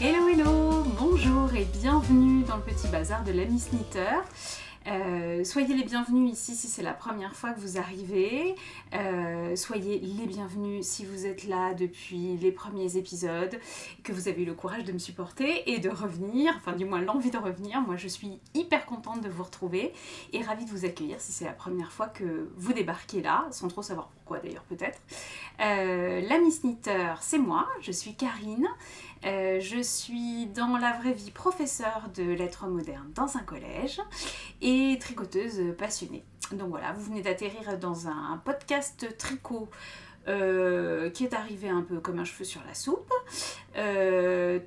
Hello hello, bonjour et bienvenue dans le petit bazar de l'ami Snitter. Soyez les bienvenus ici si c'est la première fois que vous arrivez. Soyez les bienvenus si vous êtes là depuis les premiers épisodes, que vous avez eu le courage de me supporter et de revenir, enfin du moins l'envie de revenir. Moi je suis hyper contente de vous retrouver et ravie de vous accueillir si c'est la première fois que vous débarquez là, sans trop savoir pourquoi d'ailleurs peut-être. L'ami Snitter, c'est moi, je suis Karine. Je suis dans la vraie vie professeure de lettres modernes dans un collège et tricoteuse passionnée. Donc voilà, vous venez d'atterrir dans un podcast tricot qui est arrivé un peu comme un cheveu sur la soupe,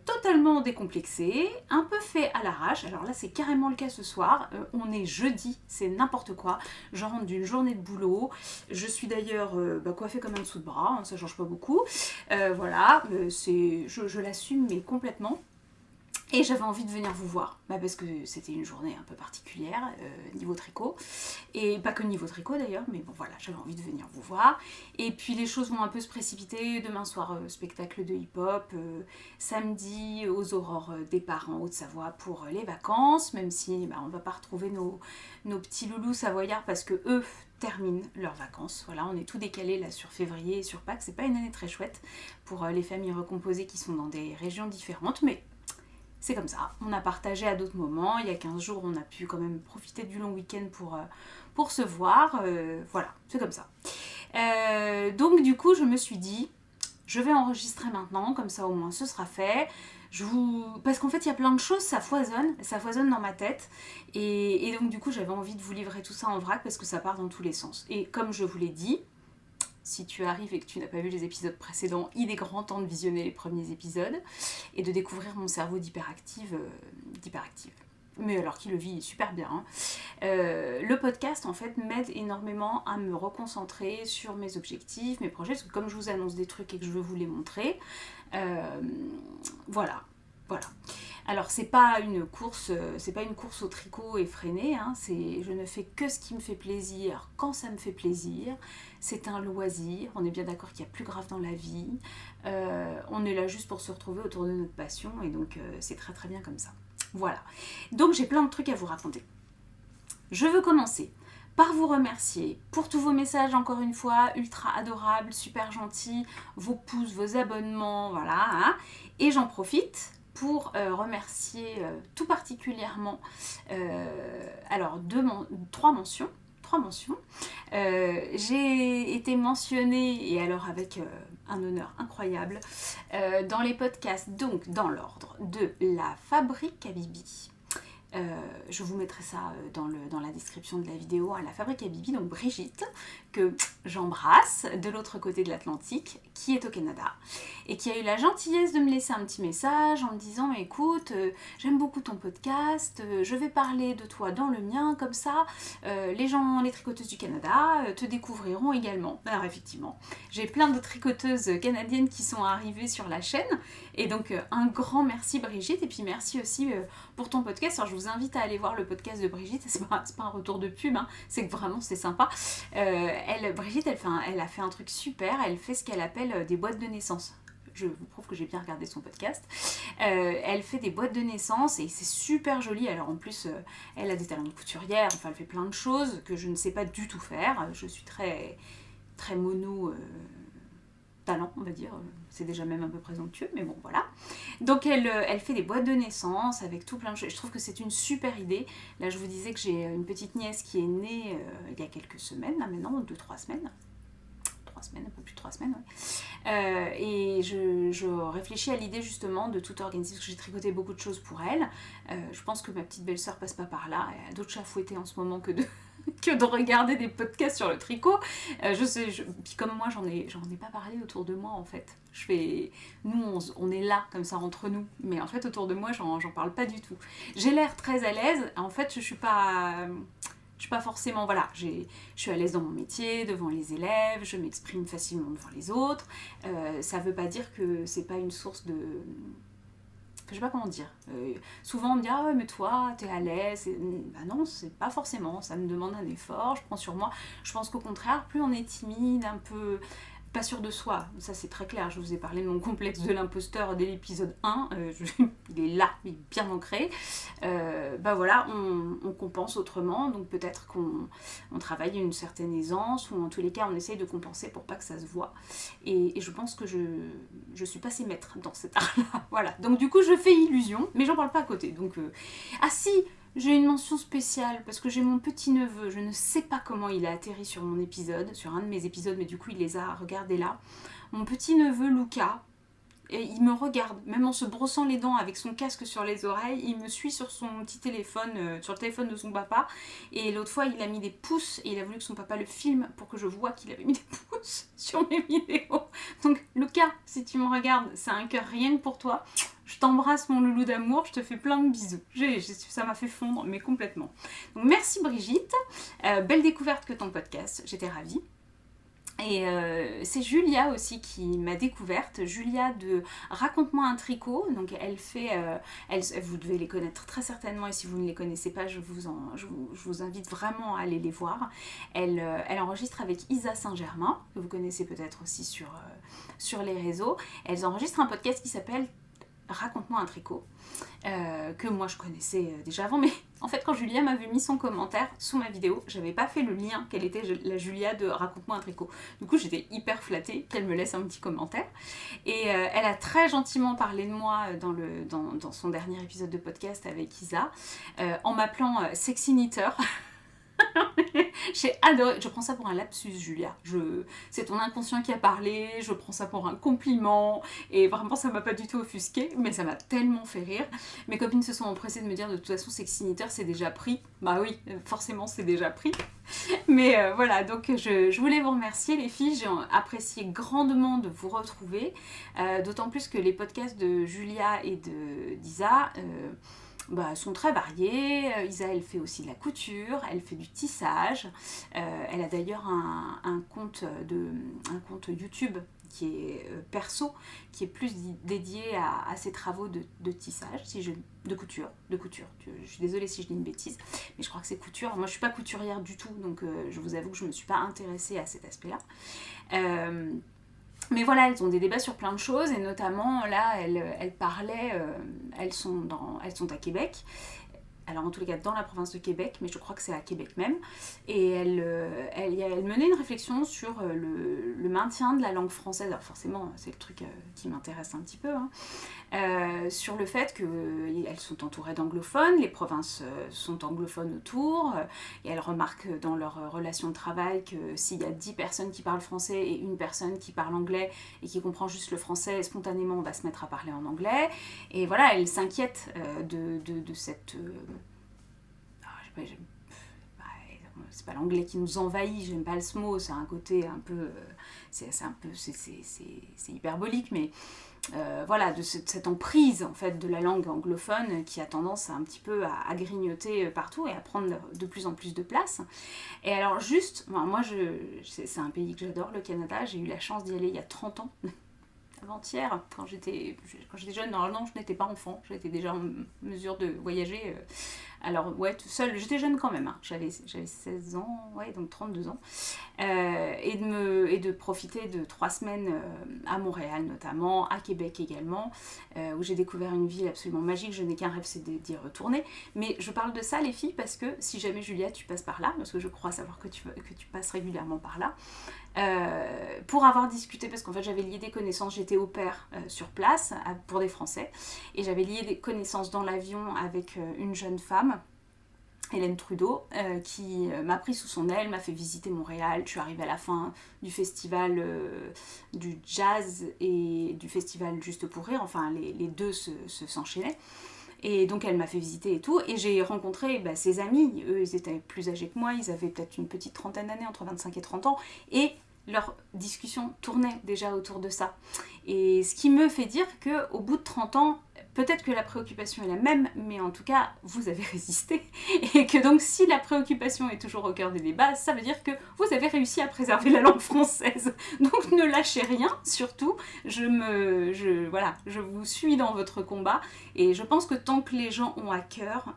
totalement décomplexé, un peu fait à l'arrache. Alors là c'est carrément le cas ce soir, on est jeudi, c'est n'importe quoi, je rentre d'une journée de boulot, je suis d'ailleurs coiffée comme un dessous de bras, hein, ça change pas beaucoup, voilà, je l'assume mais complètement. Et j'avais envie de venir vous voir, parce que c'était une journée un peu particulière, niveau tricot. Et pas que niveau tricot d'ailleurs, mais bon voilà, j'avais envie de venir vous voir. Et puis les choses vont un peu se précipiter. Demain soir, spectacle de hip-hop. Samedi, aux aurores, départ en Haute-Savoie pour les vacances. Même si on ne va pas retrouver nos petits loulous savoyards parce que eux terminent leurs vacances. Voilà, on est tout décalé là sur février et sur Pâques. C'est pas une année très chouette pour les familles recomposées qui sont dans des régions différentes, mais c'est comme ça, on a partagé à d'autres moments, il y a 15 jours on a pu quand même profiter du long week-end pour se voir, voilà, c'est comme ça. Donc du coup je me suis dit, je vais enregistrer maintenant, comme ça au moins ce sera fait. Parce qu'en fait il y a plein de choses, ça foisonne dans ma tête, et donc du coup j'avais envie de vous livrer tout ça en vrac parce que ça part dans tous les sens. Et comme je vous l'ai dit, si tu arrives et que tu n'as pas vu les épisodes précédents, il est grand temps de visionner les premiers épisodes et de découvrir mon cerveau d'hyperactive. Mais alors qui le vit super bien. Hein. Le podcast en fait m'aide énormément à me reconcentrer sur mes objectifs, mes projets, parce que comme je vous annonce des trucs et que je veux vous les montrer, voilà. Alors c'est pas une course au tricot effrénée, hein, je ne fais que ce qui me fait plaisir quand ça me fait plaisir, c'est un loisir, on est bien d'accord qu'il y a plus grave dans la vie, on est là juste pour se retrouver autour de notre passion et donc c'est très très bien comme ça. Voilà, donc j'ai plein de trucs à vous raconter. Je veux commencer par vous remercier pour tous vos messages, encore une fois, ultra adorables, super gentils, vos pouces, vos abonnements, voilà, hein, et j'en profite pour remercier tout particulièrement trois mentions. J'ai été mentionnée, et alors avec un honneur incroyable, dans les podcasts, donc dans l'ordre de La Fabrique à Bibi. Je vous mettrai ça dans la description de la vidéo, La Fabrique à Bibi, donc Brigitte, que j'embrasse de l'autre côté de l'Atlantique, qui est au Canada, et qui a eu la gentillesse de me laisser un petit message en me disant écoute, j'aime beaucoup ton podcast, je vais parler de toi dans le mien, comme ça les tricoteuses du Canada te découvriront également. Alors effectivement, j'ai plein de tricoteuses canadiennes qui sont arrivées sur la chaîne, et donc un grand merci Brigitte, et puis merci aussi pour ton podcast. Alors je vous invite à aller voir le podcast de Brigitte, c'est pas un retour de pub, hein, c'est que vraiment c'est sympa. Brigitte elle a fait un truc super, elle fait ce qu'elle appelle des boîtes de naissance. Je vous prouve que j'ai bien regardé son podcast. Elle fait des boîtes de naissance et c'est super joli. Alors en plus, elle a des talents de couturière, enfin elle fait plein de choses que je ne sais pas du tout faire. Je suis très, très mono talent, on va dire. C'est déjà même un peu présomptueux, mais bon, voilà. Donc elle fait des boîtes de naissance avec tout plein de choses. Je trouve que c'est une super idée. Là, je vous disais que j'ai une petite nièce qui est née il y a quelques semaines, là maintenant, 2-3 semaines. 3 semaines, un peu plus de 3 semaines, ouais. Et je réfléchis à l'idée justement de tout organiser, parce que j'ai tricoté beaucoup de choses pour elle. Je pense que ma petite belle-sœur passe pas par là, elle a d'autres chats à fouetter en ce moment que de regarder des podcasts sur le tricot. Puis comme moi j'en ai pas parlé autour de moi en fait. Nous on est là comme ça entre nous, mais en fait autour de moi j'en parle pas du tout. J'ai l'air très à l'aise, en fait je suis pas forcément, voilà, je suis à l'aise dans mon métier, devant les élèves, je m'exprime facilement devant les autres. Ça veut pas dire que c'est pas une source de... Je sais pas comment dire. Souvent on me dit ah ouais mais toi t'es à l'aise. Bah non, c'est pas forcément, ça me demande un effort, je prends sur moi. Je pense qu'au contraire, plus on est timide, un peu pas sûre de soi, ça c'est très clair, je vous ai parlé de mon complexe de l'imposteur dès l'épisode 1, il est là, il est bien ancré, voilà, on compense autrement, donc peut-être qu'on travaille une certaine aisance, ou en tous les cas on essaye de compenser pour pas que ça se voit, et je pense que je suis passée maître dans cet art-là, voilà, donc du coup je fais illusion, mais j'en parle pas à côté, donc... Ah si, j'ai une mention spéciale parce que j'ai mon petit-neveu, je ne sais pas comment il a atterri sur mon épisode, sur un de mes épisodes, mais du coup il les a regardés là. Mon petit-neveu Lucas, et il me regarde, même en se brossant les dents avec son casque sur les oreilles, il me suit sur son petit téléphone, sur le téléphone de son papa, et l'autre fois il a mis des pouces, et il a voulu que son papa le filme pour que je vois qu'il avait mis des pouces sur mes vidéos. Donc Lucas, si tu me regardes, c'est un cœur rien que pour toi. Je t'embrasse mon loulou d'amour, je te fais plein de bisous. Ça m'a fait fondre, mais complètement. Donc merci Brigitte, belle découverte que ton podcast, j'étais ravie. Et c'est Julia aussi qui m'a découverte, Julia de Raconte-moi un tricot, donc elle fait, vous devez les connaître très certainement, et si vous ne les connaissez pas, je vous invite vraiment à aller les voir. Elle enregistre avec Isa Saint-Germain, que vous connaissez peut-être aussi sur les réseaux. Elles enregistrent un podcast qui s'appelle Raconte-moi un tricot, que moi je connaissais déjà avant, mais en fait quand Julia m'avait mis son commentaire sous ma vidéo, j'avais pas fait le lien qu'elle était la Julia de Raconte-moi un tricot. Du coup j'étais hyper flattée qu'elle me laisse un petit commentaire, et elle a très gentiment parlé de moi dans son dernier épisode de podcast avec Isa, en m'appelant Sexy Knitter. J'ai adoré, je prends ça pour un lapsus Julia, c'est ton inconscient qui a parlé, je prends ça pour un compliment, et vraiment ça m'a pas du tout offusqué, mais ça m'a tellement fait rire. Mes copines se sont empressées de me dire de toute façon Sexy Knitter c'est déjà pris, bah oui, forcément c'est déjà pris, mais voilà, donc je voulais vous remercier les filles, j'ai apprécié grandement de vous retrouver, d'autant plus que les podcasts de Julia et d'Isa sont très variés. Isa, elle fait aussi de la couture, elle fait du tissage. Elle a d'ailleurs un compte YouTube qui est perso, qui est plus dédié à ses travaux de tissage, de couture. Je suis désolée si je dis une bêtise, mais je crois que c'est couture. Moi, je suis pas couturière du tout, donc je vous avoue que je me suis pas intéressée à cet aspect-là. Mais voilà, elles ont des débats sur plein de choses, et notamment là, elles parlaient, elles sont à Québec, alors en tous les cas dans la province de Québec, mais je crois que c'est à Québec même, et elles menaient une réflexion sur le maintien de la langue française, alors forcément c'est le truc qui m'intéresse un petit peu, sur le fait qu'elles sont entourées d'anglophones, les provinces sont anglophones autour, et elles remarquent dans leur relation de travail que s'il y a 10 personnes qui parlent français et une personne qui parle anglais et qui comprend juste le français, spontanément on va se mettre à parler en anglais, et voilà, elles s'inquiètent de cette... c'est pas l'anglais qui nous envahit, j'aime pas ce mot, c'est un côté un peu... c'est hyperbolique, mais... voilà, de cette emprise en fait de la langue anglophone qui a tendance un petit peu à grignoter partout et à prendre de plus en plus de place. Et alors juste, moi c'est un pays que j'adore, le Canada, j'ai eu la chance d'y aller il y a 30 ans, avant-hier, quand j'étais jeune. Normalement je n'étais pas enfant, j'étais déjà en mesure de voyager. Alors ouais, tout seul, j'étais jeune quand même, j'avais 16 ans, ouais, donc 32 ans, et de profiter de 3 semaines à Montréal notamment, à Québec également, où j'ai découvert une ville absolument magique, je n'ai qu'un rêve, c'est d'y retourner. Mais je parle de ça les filles parce que si jamais Julia tu passes par là, parce que je crois savoir que tu passes régulièrement par là, pour avoir discuté, parce qu'en fait j'avais lié des connaissances, j'étais au pair sur place pour des Français, et j'avais lié des connaissances dans l'avion avec une jeune femme, Hélène Trudeau, qui m'a pris sous son aile, m'a fait visiter Montréal. Je suis arrivée à la fin du festival du jazz et du festival Juste pour rire, enfin les deux s'enchaînaient. Et donc elle m'a fait visiter et tout, et j'ai rencontré ses amis, eux ils étaient plus âgés que moi, ils avaient peut-être une petite trentaine d'années, entre 25 et 30 ans, et leur discussion tournait déjà autour de ça. Et ce qui me fait dire qu'au bout de 30 ans, peut-être que la préoccupation est la même, mais en tout cas, vous avez résisté. Et que donc, si la préoccupation est toujours au cœur des débats, ça veut dire que vous avez réussi à préserver la langue française. Donc, ne lâchez rien, surtout. Je vous suis dans votre combat. Et je pense que tant que les gens ont à cœur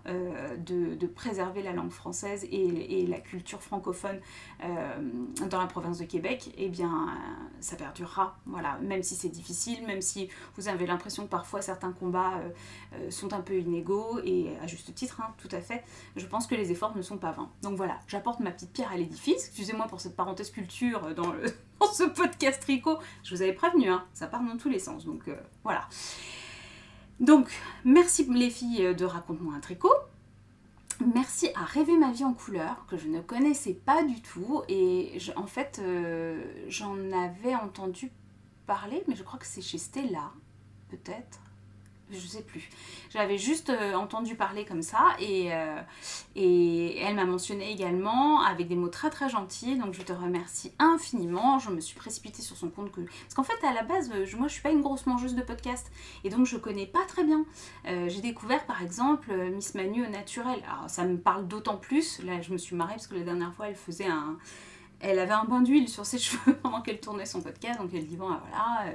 de préserver la langue française et la culture francophone dans la province de Québec, eh bien, ça perdurera. Voilà, même si c'est difficile, même si vous avez l'impression que parfois certains combats sont un peu inégaux, et à juste titre, hein, tout à fait, je pense que les efforts ne sont pas vains. Donc voilà, j'apporte ma petite pierre à l'édifice. Excusez-moi pour cette parenthèse culture dans ce podcast tricot. Je vous avais prévenu, hein, ça part dans tous les sens, donc voilà. Donc, merci les filles de Raconte-moi un tricot. Merci à Rêver ma vie en couleur, que je ne connaissais pas du tout, et en fait, j'en avais entendu parler, mais je crois que c'est chez Stella, peut-être. Je sais plus. J'avais juste entendu parler comme ça, et elle m'a mentionné également avec des mots très très gentils, donc je te remercie infiniment. Je me suis précipitée sur son compte parce qu'en fait à la base moi je suis pas une grosse mangeuse de podcast, et donc je connais pas très bien. J'ai découvert par exemple Miss Manu au naturel. Alors ça me parle d'autant plus, là je me suis marrée parce que la dernière fois elle avait un bain d'huile sur ses cheveux pendant qu'elle tournait son podcast, donc elle dit bon voilà,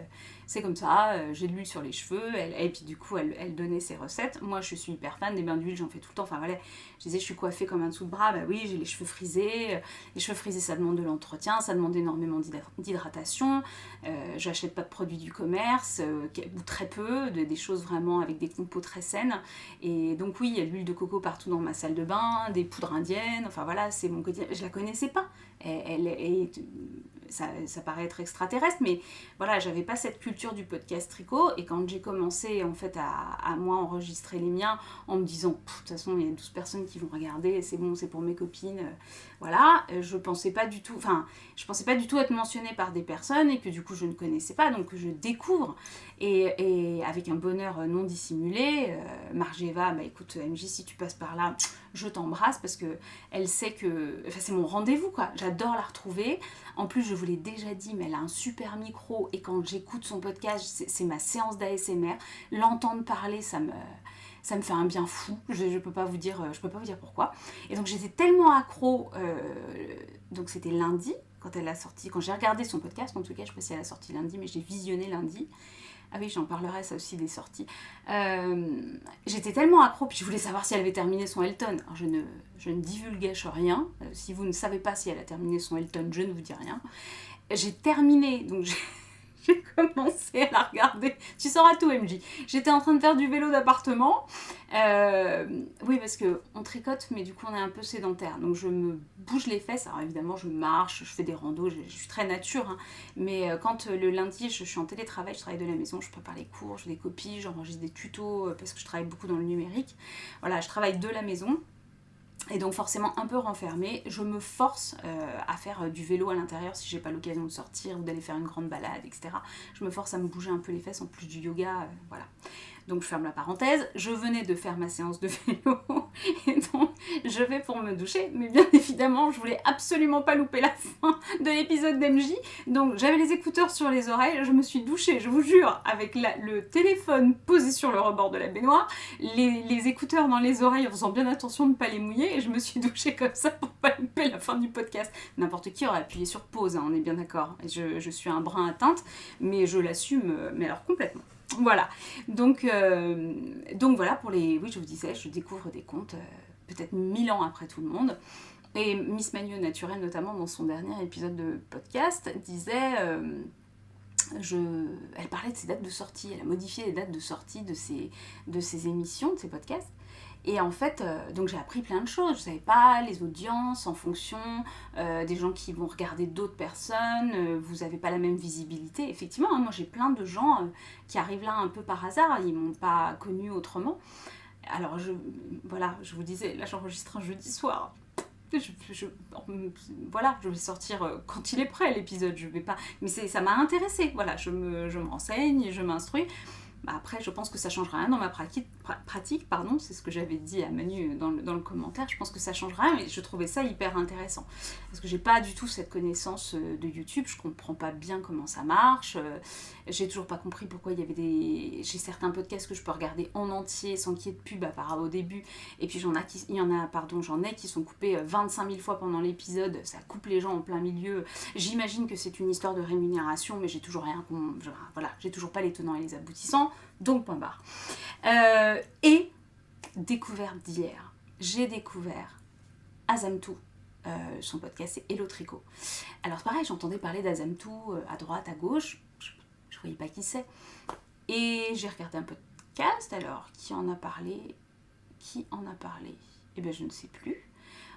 c'est comme ça, j'ai de l'huile sur les cheveux, et puis du coup elle donnait ses recettes. Moi je suis hyper fan des bains d'huile, j'en fais tout le temps, enfin voilà, je disais je suis coiffée comme un dessous de bras, bah oui j'ai les cheveux frisés, ça demande de l'entretien, ça demande énormément d'hydratation, j'achète pas de produits du commerce, ou très peu, des choses vraiment avec des compos très saines, et donc oui il y a de l'huile de coco partout dans ma salle de bain, des poudres indiennes, enfin voilà c'est mon quotidien, je la connaissais pas. Ça paraît être extraterrestre, mais voilà, j'avais pas cette culture du podcast tricot, et quand j'ai commencé en fait à moi enregistrer les miens en me disant de toute façon il y a 12 personnes qui vont regarder, c'est bon, c'est pour mes copines, voilà, je pensais pas du tout être mentionnée par des personnes et que du coup je ne connaissais pas, donc je découvre, et avec un bonheur non dissimulé. Margeva, bah écoute MJ, si tu passes par là, je t'embrasse, parce que elle sait que, enfin c'est mon rendez-vous quoi, j'adore la retrouver. En plus je vous l'ai déjà dit, mais elle a un super micro, et quand j'écoute son podcast, c'est ma séance d'ASMR, l'entendre parler ça me fait un bien fou, je peux pas vous dire pourquoi. Et donc j'étais tellement accro, donc c'était lundi quand elle a sorti, quand j'ai regardé son podcast, en tout cas je sais pas si elle a sorti lundi, mais j'ai visionné lundi. Ah oui, j'en parlerai ça aussi des sorties. J'étais tellement accro, puis je voulais savoir si elle avait terminé son Elton. Alors je ne divulgage rien. Si vous ne savez pas si elle a terminé son Elton, je ne vous dis rien. J'ai terminé, donc j'ai commencé à la regarder. Tu sauras tout, MJ. J'étais en train de faire du vélo d'appartement. Oui, parce qu'on tricote, mais du coup, on est un peu sédentaire. Donc, je me bouge les fesses. Alors, évidemment, je marche, je fais des randos. Je suis très nature. Hein. Mais quand le lundi, je suis en télétravail, je travaille de la maison, je prépare les cours, je fais des copies, j'enregistre des tutos parce que je travaille beaucoup dans le numérique. Voilà, je travaille de la maison. Et donc forcément un peu renfermée, je me force à faire du vélo à l'intérieur si j'ai pas l'occasion de sortir ou d'aller faire une grande balade, etc. Je me force à me bouger un peu les fesses en plus du yoga, voilà. Donc je ferme la parenthèse, je venais de faire ma séance de vélo et donc je vais pour me doucher, mais bien évidemment je voulais absolument pas louper la fin de l'épisode d'MJ, donc j'avais les écouteurs sur les oreilles, je me suis douchée, je vous jure, avec le téléphone posé sur le rebord de la baignoire, les écouteurs dans les oreilles en faisant bien attention de ne pas les mouiller, et je me suis douchée comme ça pour pas louper la fin du podcast. N'importe qui aurait appuyé sur pause, hein, on est bien d'accord, je suis un brin atteinte, mais je l'assume, mais alors complètement. Voilà, donc voilà pour les... Oui, je vous disais, je découvre des comptes peut-être 1000 ans après tout le monde. Et Miss Manu Naturel, notamment dans son dernier épisode de podcast, disait... elle parlait de ses dates de sortie, elle a modifié les dates de sortie de ses émissions, de ses podcasts. Et en fait, donc j'ai appris plein de choses. Je ne savais pas les audiences en fonction des gens qui vont regarder d'autres personnes. Vous n'avez pas la même visibilité. Effectivement, hein, moi j'ai plein de gens qui arrivent là un peu par hasard. Ils ne m'ont pas connue autrement. Alors voilà, je vous disais, là j'enregistre un jeudi soir. Voilà, je vais sortir quand il est prêt l'épisode. Je vais pas, mais ça m'a intéressée. Voilà, je me renseigne, je m'instruis. Bah après, je pense que ça ne changera rien dans ma pratique, pardon, c'est ce que j'avais dit à Manu dans le commentaire, je pense que ça ne changera rien, mais je trouvais ça hyper intéressant. Parce que j'ai pas du tout cette connaissance de YouTube, je comprends pas bien comment ça marche, j'ai toujours pas compris pourquoi il y avait j'ai certains podcasts que je peux regarder en entier sans qu'il y ait de pub à part au début, et puis j'en ai qui sont coupés 25 000 fois pendant l'épisode, ça coupe les gens en plein milieu. J'imagine que c'est une histoire de rémunération, mais j'ai toujours j'ai toujours pas les tenants et les aboutissants. Donc, point barre. Et découverte d'hier, j'ai découvert Azamtou. Son podcast, c'est Hello Tricot. Alors, pareil, j'entendais parler d'Azamtou à droite, à gauche. Je voyais pas qui c'est. Et j'ai regardé un podcast. Alors, qui en a parlé Eh bien, je ne sais plus.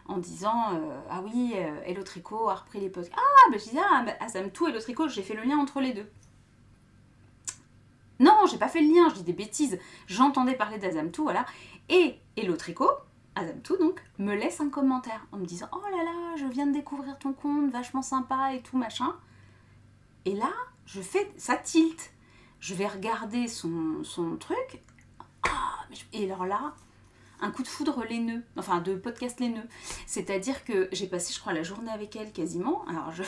En disant ah oui, Hello Tricot a repris les podcasts. Ah, ben je disais Azamtou, Hello Tricot, j'ai fait le lien entre les deux. Non, j'ai pas fait le lien, je dis des bêtises. J'entendais parler d'Azamtou, voilà. Et Hello Tricot, Azamtou donc, me laisse un commentaire en me disant oh là là, je viens de découvrir ton compte, vachement sympa et tout machin. Et là, ça tilt. Je vais regarder son truc. Et alors là, un coup de foudre laineux, enfin de podcast laineux. C'est-à-dire que j'ai passé, je crois, la journée avec elle quasiment. Alors je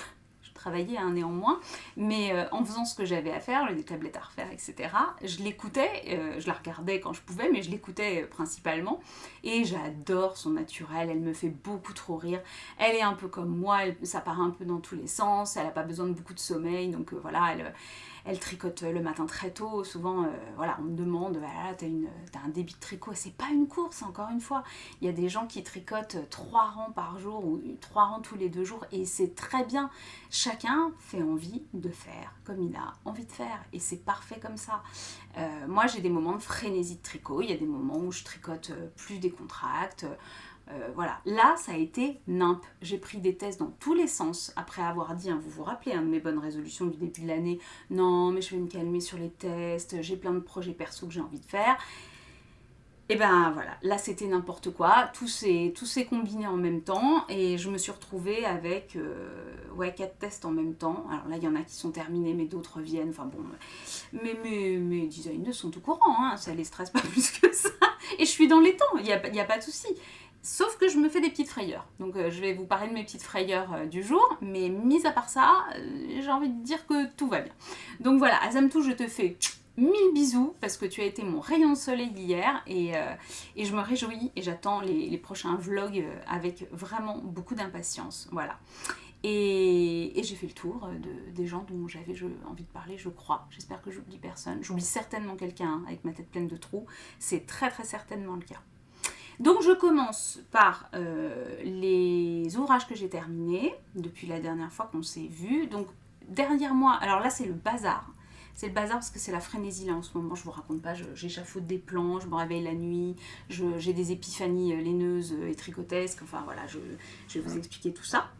travaillais néanmoins, mais en faisant ce que j'avais à faire, des tablettes à refaire, etc., je l'écoutais, je la regardais quand je pouvais, mais je l'écoutais principalement, et j'adore son naturel, elle me fait beaucoup trop rire, elle est un peu comme moi, ça part un peu dans tous les sens, elle n'a pas besoin de beaucoup de sommeil, donc voilà, elle tricote le matin très tôt, souvent, on me demande, voilà, t'as un débit de tricot, c'est pas une course, encore une fois, il y a des gens qui tricotent 3 rangs par jour, ou 3 rangs tous les 2 jours, et c'est très bien, chacun fait envie de faire comme il a envie de faire, et c'est parfait comme ça. Moi, j'ai des moments de frénésie de tricot, il y a des moments où je tricote plus décontracte, voilà, là ça a été nimp. J'ai pris des tests dans tous les sens après avoir dit, vous vous rappelez de mes bonnes résolutions du début de l'année, non mais je vais me calmer sur les tests, j'ai plein de projets perso que j'ai envie de faire. Et ben voilà, là c'était n'importe quoi, tout s'est combiné en même temps et je me suis retrouvée avec 4 tests en même temps. Alors là il y en a qui sont terminés mais d'autres viennent, enfin bon, mes designers sont au courant, hein, ça les stresse pas plus que ça. Et je suis dans les temps, il n'y a pas de souci. Sauf que je me fais des petites frayeurs. Donc je vais vous parler de mes petites frayeurs du jour, mais mis à part ça, j'ai envie de dire que tout va bien. Donc voilà, Azamtou, je te fais 1000 bisous parce que tu as été mon rayon de soleil hier et je me réjouis et j'attends les prochains vlogs avec vraiment beaucoup d'impatience. Voilà. Et j'ai fait le tour des gens dont j'avais envie de parler, je crois. J'espère que j'oublie personne. J'oublie certainement quelqu'un avec ma tête pleine de trous. C'est très très certainement le cas. Donc je commence par les ouvrages que j'ai terminés depuis la dernière fois qu'on s'est vu. Donc derrière moi, alors là c'est le bazar. C'est le bazar parce que c'est la frénésie là en ce moment, je vous raconte pas, j'échafaude des plans, je me réveille la nuit, j'ai des épiphanies laineuses et tricotesques, enfin voilà, je vais vous expliquer tout ça.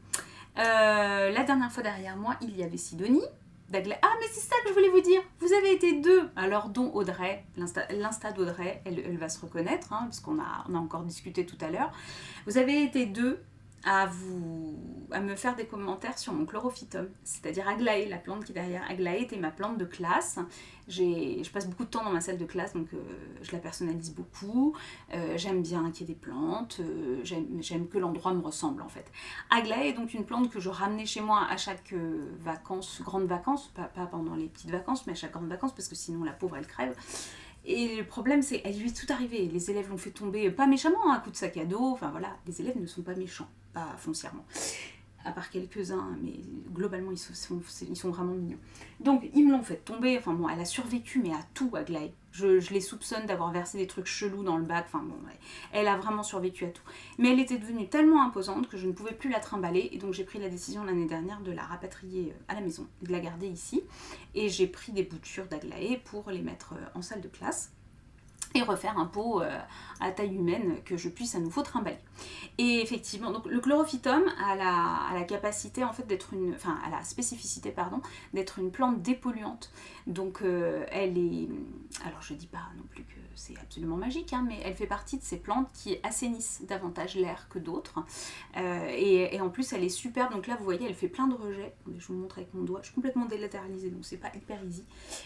La dernière fois derrière moi, il y avait Sidonie. Ah mais c'est ça que je voulais vous dire, vous avez été 2, alors dont Audrey, l'insta d'Audrey, elle va se reconnaître, hein, parce qu'on a encore discuté tout à l'heure, vous avez été 2 à me faire des commentaires sur mon chlorophytum, c'est-à-dire Aglaé, la plante qui est derrière. Aglaé était ma plante de classe, je passe beaucoup de temps dans ma salle de classe, donc je la personnalise beaucoup, j'aime bien qu'il y ait des plantes, j'aime que l'endroit me ressemble en fait. Aglaé est donc une plante que je ramenais chez moi à chaque grande vacances, pas pendant les petites vacances, mais à chaque grande vacances, parce que sinon la pauvre elle crève. Et le problème, c'est qu'elle lui est tout arrivé. Les élèves l'ont fait tomber, pas méchamment, un coup de sac à dos. Enfin voilà, les élèves ne sont pas méchants, pas foncièrement. À part quelques-uns, mais globalement, ils sont vraiment mignons. Donc, ils me l'ont fait tomber. Enfin bon, elle a survécu, mais à tout, Aglaé. Je les soupçonne d'avoir versé des trucs chelous dans le bac. Enfin bon, ouais. Elle a vraiment survécu à tout. Mais elle était devenue tellement imposante que je ne pouvais plus la trimballer. Et donc, j'ai pris la décision l'année dernière de la rapatrier à la maison, de la garder ici. Et j'ai pris des boutures d'Aglaé pour les mettre en salle de classe. Et refaire un pot à taille humaine que je puisse à nouveau trimballer. Et effectivement, donc le chlorophytum a la capacité en fait a la spécificité d'être une plante dépolluante. Donc elle est, alors je dis pas non plus que c'est absolument magique, hein, mais elle fait partie de ces plantes qui assainissent davantage l'air que d'autres. Et en plus elle est superbe. Donc là vous voyez, elle fait plein de rejets. Je vous montre avec mon doigt. Je suis complètement délatéralisée, donc c'est pas hyper easy.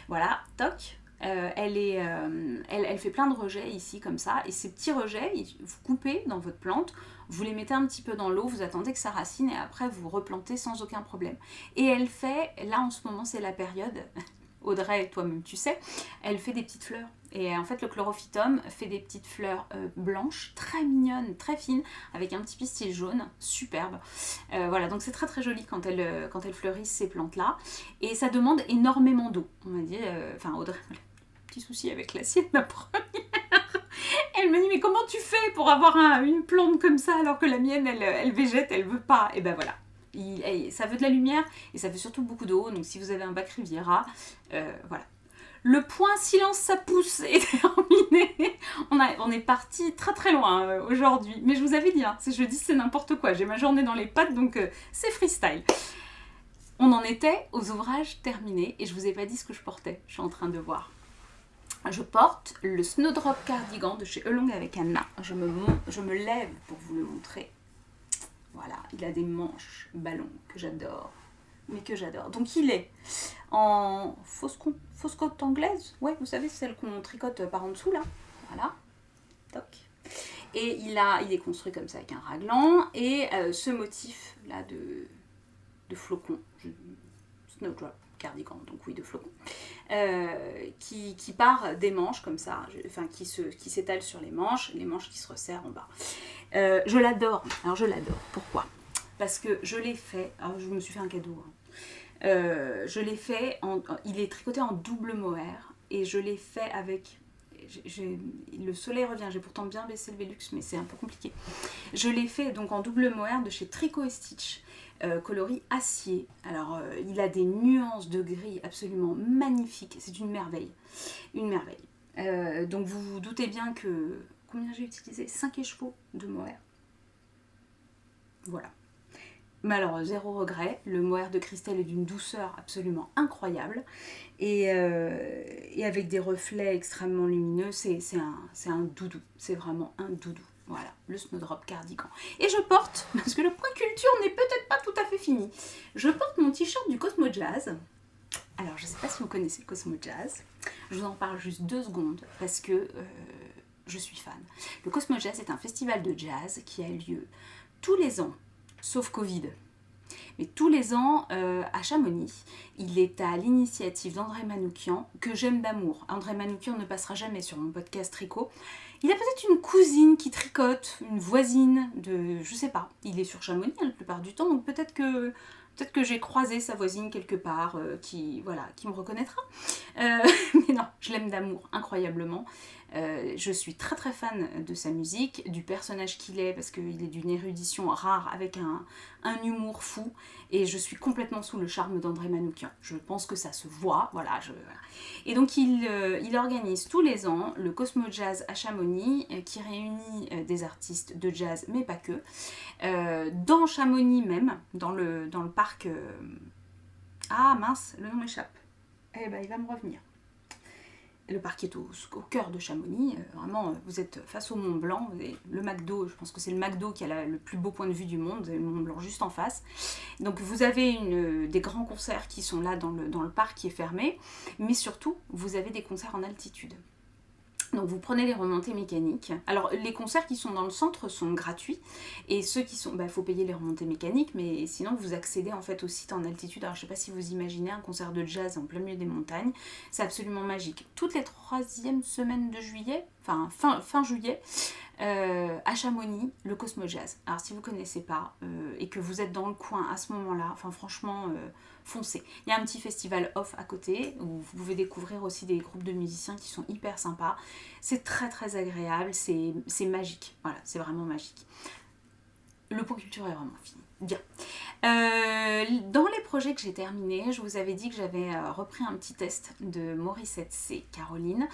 Voilà, toc. Elle fait plein de rejets ici comme ça, et ces petits rejets, vous coupez dans votre plante, vous les mettez un petit peu dans l'eau, vous attendez que ça racine et après vous replantez sans aucun problème. Et elle fait, là en ce moment c'est la période, Audrey, toi-même tu sais, elle fait des petites fleurs. Et en fait le chlorophytum fait des petites fleurs blanches, très mignonnes, très fines, avec un petit pistil jaune, superbe. Voilà, donc c'est très très joli quand elle fleurit ces plantes-là. Et ça demande énormément d'eau. On m'a dit, enfin Audrey, petit souci avec la sienne la première. Elle me dit mais comment tu fais pour avoir une plante comme ça alors que la mienne elle végète, elle veut pas. Et ben voilà. Ça veut de la lumière et ça veut surtout beaucoup d'eau. Donc si vous avez un bac Riviera, voilà. Le point silence ça pousse est terminé. On est parti très très loin aujourd'hui. Mais je vous avais dit, je dis c'est n'importe quoi. J'ai ma journée dans les pattes donc c'est freestyle. On en était aux ouvrages terminés et je vous ai pas dit ce que je portais. Je suis en train de voir. Je porte le Snowdrop Cardigan de chez Elong avec Anna. Je me lève pour vous le montrer. Voilà, il a des manches ballons que j'adore. Mais que j'adore. Donc il est en fausse cote anglaise. Ouais, vous savez, celle qu'on tricote par en dessous là. Voilà. Toc. Et il est construit comme ça avec un raglan. Et ce motif là de flocons. Snowdrop Cardigan, donc oui, de flocons. Qui part des manches comme ça, qui s'étale sur les manches qui se resserrent en bas. Je l'adore. Alors je l'adore. Pourquoi ? Parce que je l'ai fait. Alors je me suis fait un cadeau. Je l'ai fait. Il est tricoté en double mohair et je l'ai fait avec. Le soleil revient. J'ai pourtant bien baissé le Velux, mais c'est un peu compliqué. Je l'ai fait donc en double mohair de chez Tricot et Stitch. Coloris acier. Alors, il a des nuances de gris absolument magnifiques. C'est une merveille. Une merveille. Donc, vous vous doutez bien que... Combien j'ai utilisé ? 5 écheveaux de mohair. Voilà. Mais alors, zéro regret. Le mohair de Christelle est d'une douceur absolument incroyable. Et avec des reflets extrêmement lumineux. C'est un doudou. C'est vraiment un doudou. Voilà, le Snowdrop Cardigan. Et je porte, parce que le point culture n'est peut-être pas tout à fait fini, je porte mon t-shirt du Cosmo Jazz. Alors, je ne sais pas si vous connaissez le Cosmo Jazz. Je vous en parle juste 2 secondes, parce que je suis fan. Le Cosmo Jazz est un festival de jazz qui a lieu tous les ans, sauf Covid. Mais tous les ans, à Chamonix, il est à l'initiative d'André Manoukian, que j'aime d'amour. André Manoukian ne passera jamais sur mon podcast tricot. Il a peut-être une cousine qui tricote, une voisine de... Je sais pas, il est sur Chamonix la plupart du temps, donc peut-être que j'ai croisé sa voisine quelque part, qui me reconnaîtra. Mais non, je l'aime d'amour, incroyablement. Je suis très très fan de sa musique, du personnage qu'il est, parce qu'il est d'une érudition rare, avec un humour fou, et je suis complètement sous le charme d'André Manoukian. Je pense que ça se voit, voilà. Et donc il organise tous les ans le Cosmo Jazz à Chamonix, qui réunit des artistes de jazz, mais pas que. Dans Chamonix même, dans le parc... Ah mince, le nom m'échappe. Eh ben il va me revenir. Le parc est au cœur de Chamonix, vraiment vous êtes face au Mont Blanc, vous avez le McDo, je pense que c'est le McDo qui a le plus beau point de vue du monde, vous avez le Mont Blanc juste en face. Donc vous avez des grands concerts qui sont là dans le parc qui est fermé, mais surtout vous avez des concerts en altitude. Donc vous prenez les remontées mécaniques. Alors les concerts qui sont dans le centre sont gratuits et ceux qui sont... faut payer les remontées mécaniques, mais sinon vous accédez en fait au site en altitude. Alors je sais pas si vous imaginez un concert de jazz en plein milieu des montagnes, c'est absolument magique. Toutes les 3e semaines de juillet, fin juillet, à Chamonix, le Cosmo Jazz. Alors si vous connaissez pas et que vous êtes dans le coin à ce moment-là, franchement... foncez. Il y a un petit festival off à côté où vous pouvez découvrir aussi des groupes de musiciens qui sont hyper sympas. C'est très très agréable, c'est magique. Voilà, c'est vraiment magique. Le point culture est vraiment fini. Bien. Dans les projets que j'ai terminés, je vous avais dit que j'avais repris un petit test de Morissette C. Caroline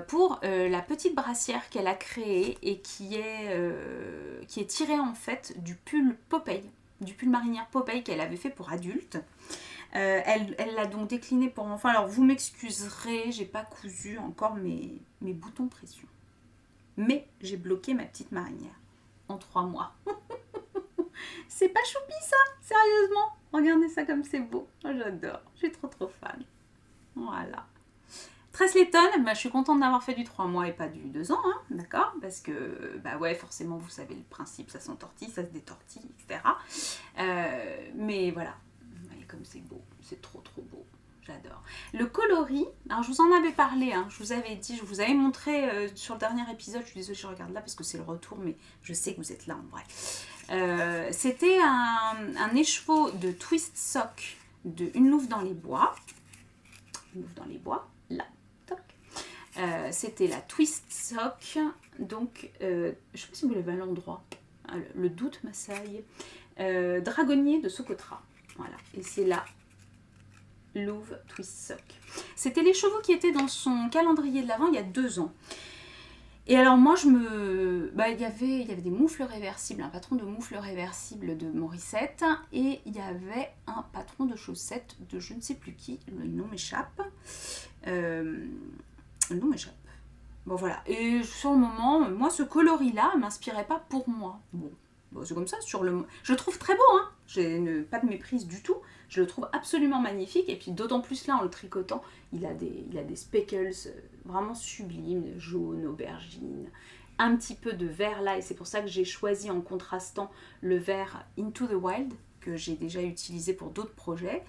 pour la petite brassière qu'elle a créée et qui est tirée en fait du pull Popeye, du pull marinière Popeye qu'elle avait fait pour adultes. Elle l'a donc décliné pour enfants. Alors vous m'excuserez, j'ai pas cousu encore mes boutons pression. Mais j'ai bloqué ma petite marinière en 3 mois. C'est pas choupi ça, sérieusement. Regardez ça comme c'est beau. Oh, j'adore, je suis trop fan. Voilà. Tressleton, je suis contente d'avoir fait du 3 mois et pas du 2 ans, hein, d'accord? Parce que, ouais, forcément, vous savez le principe, ça s'entortille, ça se détortille, etc. Mais voilà, voyez comme c'est beau, c'est trop beau. J'adore. Le coloris, alors je vous en avais parlé, hein, je vous avais dit, je vous avais montré sur le dernier épisode, je suis désolée, je regarde là parce que c'est le retour, mais je sais que vous êtes là en vrai. C'était un écheveau de twist sock de Une louve dans les bois. Une louve dans les bois, là, toc. C'était la twist sock, donc, je sais pas si vous l'avez à l'endroit, le doute m'assaille, dragonnier de Socotra. Voilà, et c'est là. Louve Twist Sock. C'était les chevaux qui étaient dans son calendrier de l'Avent il y a 2 ans. Et alors moi il y avait des moufles réversibles, un patron de moufles réversibles de Morissette, et il y avait un patron de chaussettes de je ne sais plus qui, le nom m'échappe. Bon voilà, et sur le moment, moi ce coloris-là m'inspirait pas pour moi. Bon, c'est comme ça, je le trouve très beau, hein. J'ai pas de méprise du tout. Je le trouve absolument magnifique. Et puis d'autant plus là, en le tricotant, il a des speckles vraiment sublimes, jaune, aubergine, un petit peu de vert là. Et c'est pour ça que j'ai choisi en contrastant le vert Into the Wild, que j'ai déjà utilisé pour d'autres projets.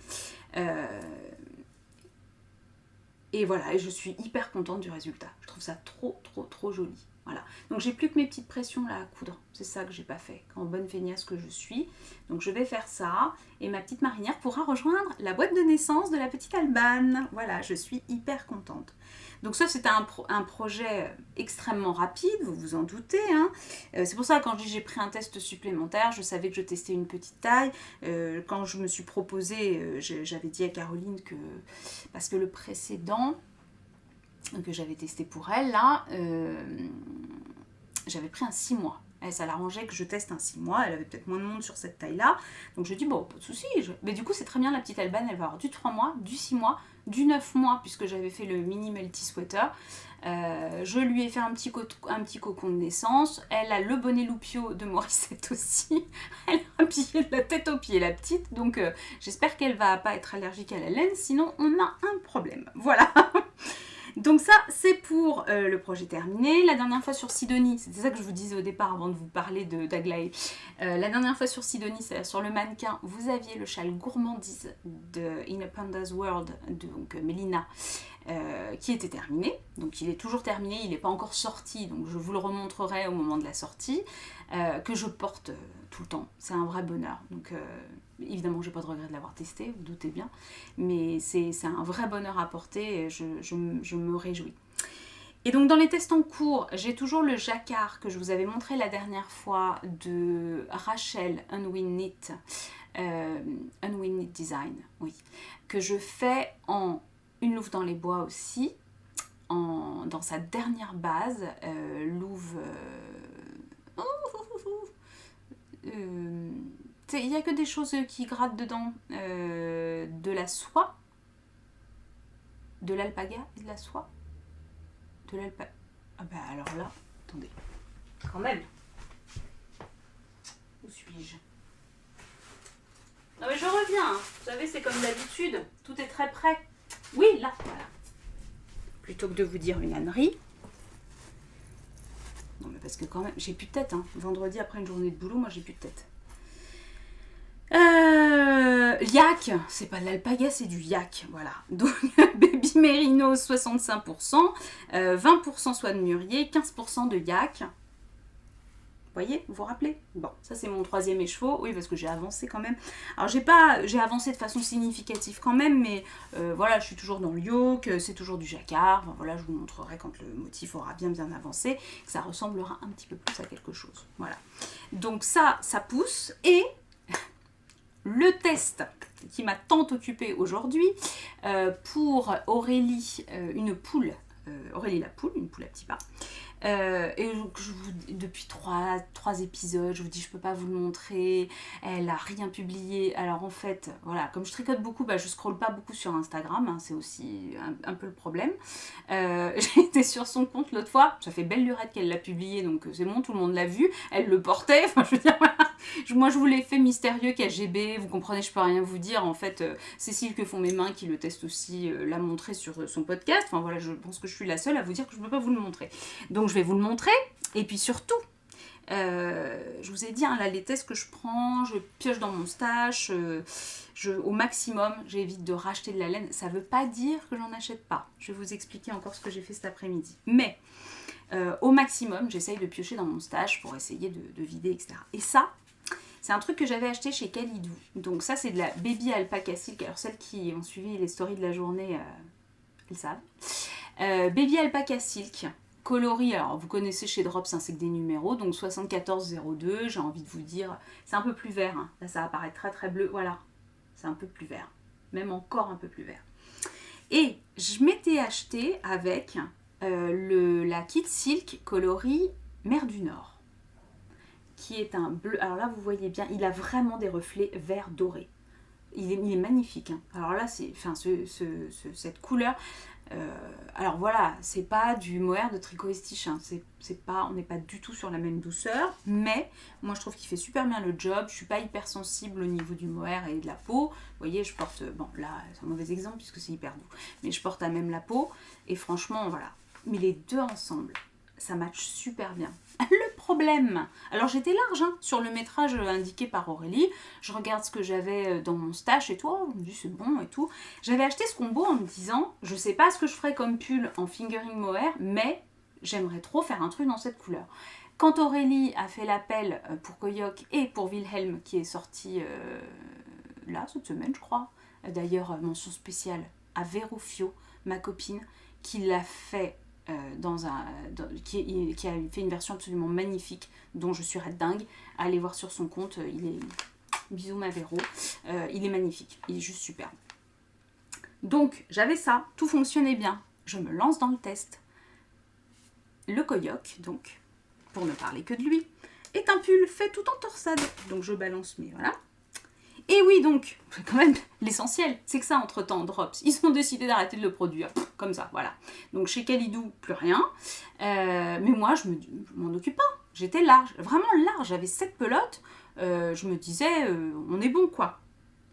Et voilà, et je suis hyper contente du résultat. Je trouve ça trop joli. Voilà. Donc j'ai plus que mes petites pressions là à coudre. C'est ça que j'ai pas fait, en bonne feignasse que je suis. Donc je vais faire ça. Et ma petite marinière pourra rejoindre la boîte de naissance de la petite Albane. Voilà, je suis hyper contente. Donc ça c'était un projet extrêmement rapide, vous vous en doutez. Hein. C'est pour ça que quand je dis j'ai pris un test supplémentaire, je savais que je testais une petite taille. Quand je me suis proposée, j'avais dit à Caroline que, parce que le précédent que j'avais testé pour elle, là, j'avais pris un 6 mois. Elle, ça l'arrangeait que je teste un 6 mois, elle avait peut-être moins de monde sur cette taille-là. Donc je dis, bon, pas de souci. Mais du coup, c'est très bien, la petite Albane, elle va avoir du 3 mois, du 6 mois, du 9 mois, puisque j'avais fait le mini multi sweater. Je lui ai fait un petit cocon de naissance. Elle a le bonnet loupio de Morissette aussi. Elle a habillé de la tête aux pieds, la petite. Donc j'espère qu'elle va pas être allergique à la laine, sinon on a un problème. Voilà. Donc ça, c'est pour le projet terminé. La dernière fois sur Sidonie, c'était ça que je vous disais au départ avant de vous parler d'Aglaé. La dernière fois sur Sidonie, c'est-à-dire sur le mannequin, vous aviez le châle gourmandise de In a Panda's World, donc Mélina, qui était terminé. Donc il est toujours terminé, il n'est pas encore sorti, donc je vous le remontrerai au moment de la sortie, que je porte tout le temps. C'est un vrai bonheur. Donc évidemment, j'ai pas de regret de l'avoir testé, vous doutez bien, mais c'est un vrai bonheur à porter et je me réjouis. Et donc dans les tests en cours, j'ai toujours le jacquard que je vous avais montré la dernière fois de Rachel Unwin Knit Design, oui, que je fais en Une louve dans les bois aussi, dans sa dernière base, louve... il n'y a que des choses qui grattent dedans, de la soie, de l'alpaga et de la soie, de l'alpaga. Ah bah alors là, attendez, quand même. Où suis-je? Non mais je reviens, hein. Vous savez, c'est comme d'habitude, tout est très près. Oui, là, voilà. Plutôt que de vous dire une ânerie. Non mais parce que quand même, j'ai plus de tête, hein. Vendredi après une journée de boulot, moi j'ai plus de tête. Yak, c'est pas de l'alpaga, c'est du yak, voilà. Donc Baby Merino 65%, 20% soie de mûrier, 15% de yak. Vous voyez, vous vous rappelez? Bon, ça c'est mon 3e écheveau, oui parce que j'ai avancé quand même. Alors j'ai avancé de façon significative quand même, mais voilà, je suis toujours dans le yoke, c'est toujours du jacquard. Enfin, voilà, je vous montrerai quand le motif aura bien avancé, que ça ressemblera un petit peu plus à quelque chose. Voilà. Donc ça pousse et le test qui m'a tant occupée aujourd'hui pour Aurélie, une poule, Aurélie la poule, une poule à petits pas. Et depuis 3 épisodes, je vous dis je peux pas vous le montrer, elle a rien publié. Alors en fait, voilà, comme je tricote beaucoup, je scrolle pas beaucoup sur Instagram, hein, c'est aussi un peu le problème. J'ai été sur son compte l'autre fois, ça fait belle lurette qu'elle l'a publié, donc c'est bon, tout le monde l'a vu, elle le portait, enfin je veux dire voilà, je moi je vous l'ai fait mystérieux KGB, vous comprenez, je peux rien vous dire. En fait, Cécile que font mes mains, qui le teste aussi, l'a montré sur son podcast. Enfin voilà, je pense que je suis la seule à vous dire que je ne peux pas vous le montrer. Donc je vais vous le montrer. Et puis surtout, je vous ai dit, hein, là, les tests que je prends, je pioche dans mon stash, au maximum, j'évite de racheter de la laine. Ça ne veut pas dire que j'en achète pas. Je vais vous expliquer encore ce que j'ai fait cet après-midi. Mais au maximum, j'essaye de piocher dans mon stash pour essayer de vider, etc. Et ça, c'est un truc que j'avais acheté chez Kalidou. Donc ça, c'est de la Baby Alpaca Silk. Alors celles qui ont suivi les stories de la journée, elles savent. Baby Alpaca Silk. Coloris, alors vous connaissez chez Drops, hein, c'est que des numéros, donc 7402, j'ai envie de vous dire, c'est un peu plus vert, hein. Là ça va paraître très très bleu, voilà, c'est un peu plus vert, même encore un peu plus vert. Et je m'étais acheté avec la Kit Silk coloris Mer du Nord, qui est un bleu, alors là vous voyez bien, il a vraiment des reflets vert doré. Il est magnifique, hein. Alors là, cette couleur, alors voilà, c'est pas du mohair de Tricot et Stitch, hein. On n'est pas du tout sur la même douceur, mais moi je trouve qu'il fait super bien le job. Je suis pas hyper sensible au niveau du mohair et de la peau. Vous voyez, je porte, bon là c'est un mauvais exemple puisque c'est hyper doux, mais je porte à même la peau et franchement voilà. Mais les deux ensemble, ça match super bien. Le problème, alors j'étais large hein, sur le métrage indiqué par Aurélie, je regarde ce que j'avais dans mon stash et tout, oh, je me dis c'est bon et tout. J'avais acheté ce combo en me disant, je sais pas ce que je ferais comme pull en fingering mohair, mais j'aimerais trop faire un truc dans cette couleur. Quand Aurélie a fait l'appel pour Koyok et pour Wilhelm, qui est sorti là, cette semaine je crois, d'ailleurs mention spéciale à Verofio, ma copine, qui l'a fait qui a fait une version absolument magnifique dont je suis red dingue. Allez voir sur son compte, il est bisous ma Véro, il est magnifique, il est juste superbe. Donc j'avais ça, tout fonctionnait bien. Je me lance dans le test. Le Koyok, donc, pour ne parler que de lui, est un pull fait tout en torsade. Donc je balance mes voilà. Et oui, donc, c'est quand même l'essentiel, c'est que ça, entre-temps, Drops, ils ont décidé d'arrêter de le produire, comme ça, voilà. Donc chez Kalidou, plus rien, mais moi, je m'en occupe pas, j'étais large, vraiment large, j'avais 7 pelotes, je me disais, on est bon, quoi.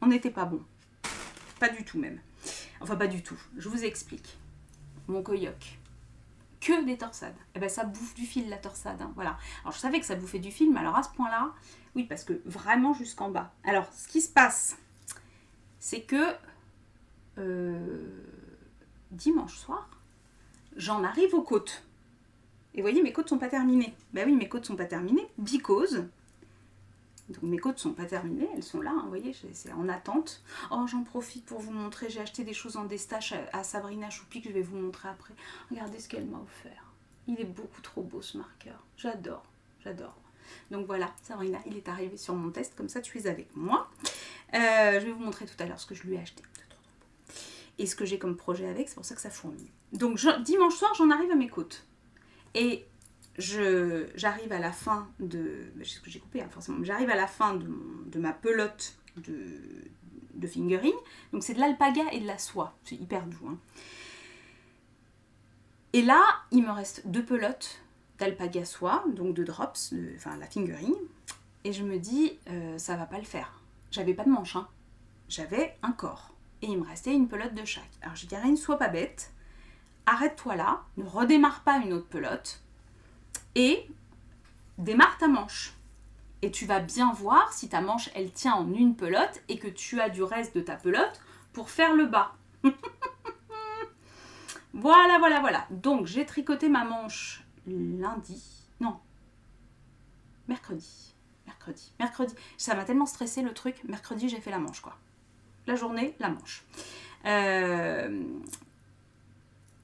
On n'était pas bon, pas du tout même. Enfin, pas du tout, je vous explique. Mon Koyok, que des torsades. Et ben ça bouffe du fil la torsade, hein, voilà. Alors je savais que ça bouffait du fil, mais alors à ce point-là, oui, parce que vraiment jusqu'en bas. Alors ce qui se passe, c'est que dimanche soir, j'en arrive aux côtes. Et vous voyez, mes côtes sont pas terminées. Ben oui, mes côtes sont pas terminées, because. Donc mes côtes sont pas terminées, elles sont là, hein, vous voyez, c'est en attente. Oh, j'en profite pour vous montrer, j'ai acheté des choses en destache à Sabrina Choupi que je vais vous montrer après. Regardez ce qu'elle m'a offert. Il est beaucoup trop beau ce marqueur. J'adore, j'adore. Donc voilà, Sabrina, il est arrivé sur mon test, comme ça tu es avec moi. Je vais vous montrer tout à l'heure ce que je lui ai acheté. Et ce que j'ai comme projet avec, c'est pour ça que ça fourmille. Donc dimanche soir, j'en arrive à mes côtes. Et j'arrive à la fin de... C'est ce que j'ai coupé, hein, forcément. J'arrive à la fin de ma pelote de fingering. Donc c'est de l'alpaga et de la soie. C'est hyper doux. Hein. Et là, il me reste 2 pelotes d'alpaga soie, donc de drops, enfin la fingering. Et je me dis, ça va pas le faire. J'avais pas de manche, hein. J'avais un corps. Et il me restait une pelote de chaque. Alors je dirais, ne sois pas bête. Arrête-toi là, ne redémarre pas une autre pelote. Et démarre ta manche. Et tu vas bien voir si ta manche, elle tient en une pelote et que tu as du reste de ta pelote pour faire le bas. Voilà, voilà, voilà. Donc, j'ai tricoté ma manche mercredi. Ça m'a tellement stressé le truc. Mercredi, j'ai fait la manche, quoi. La journée, la manche.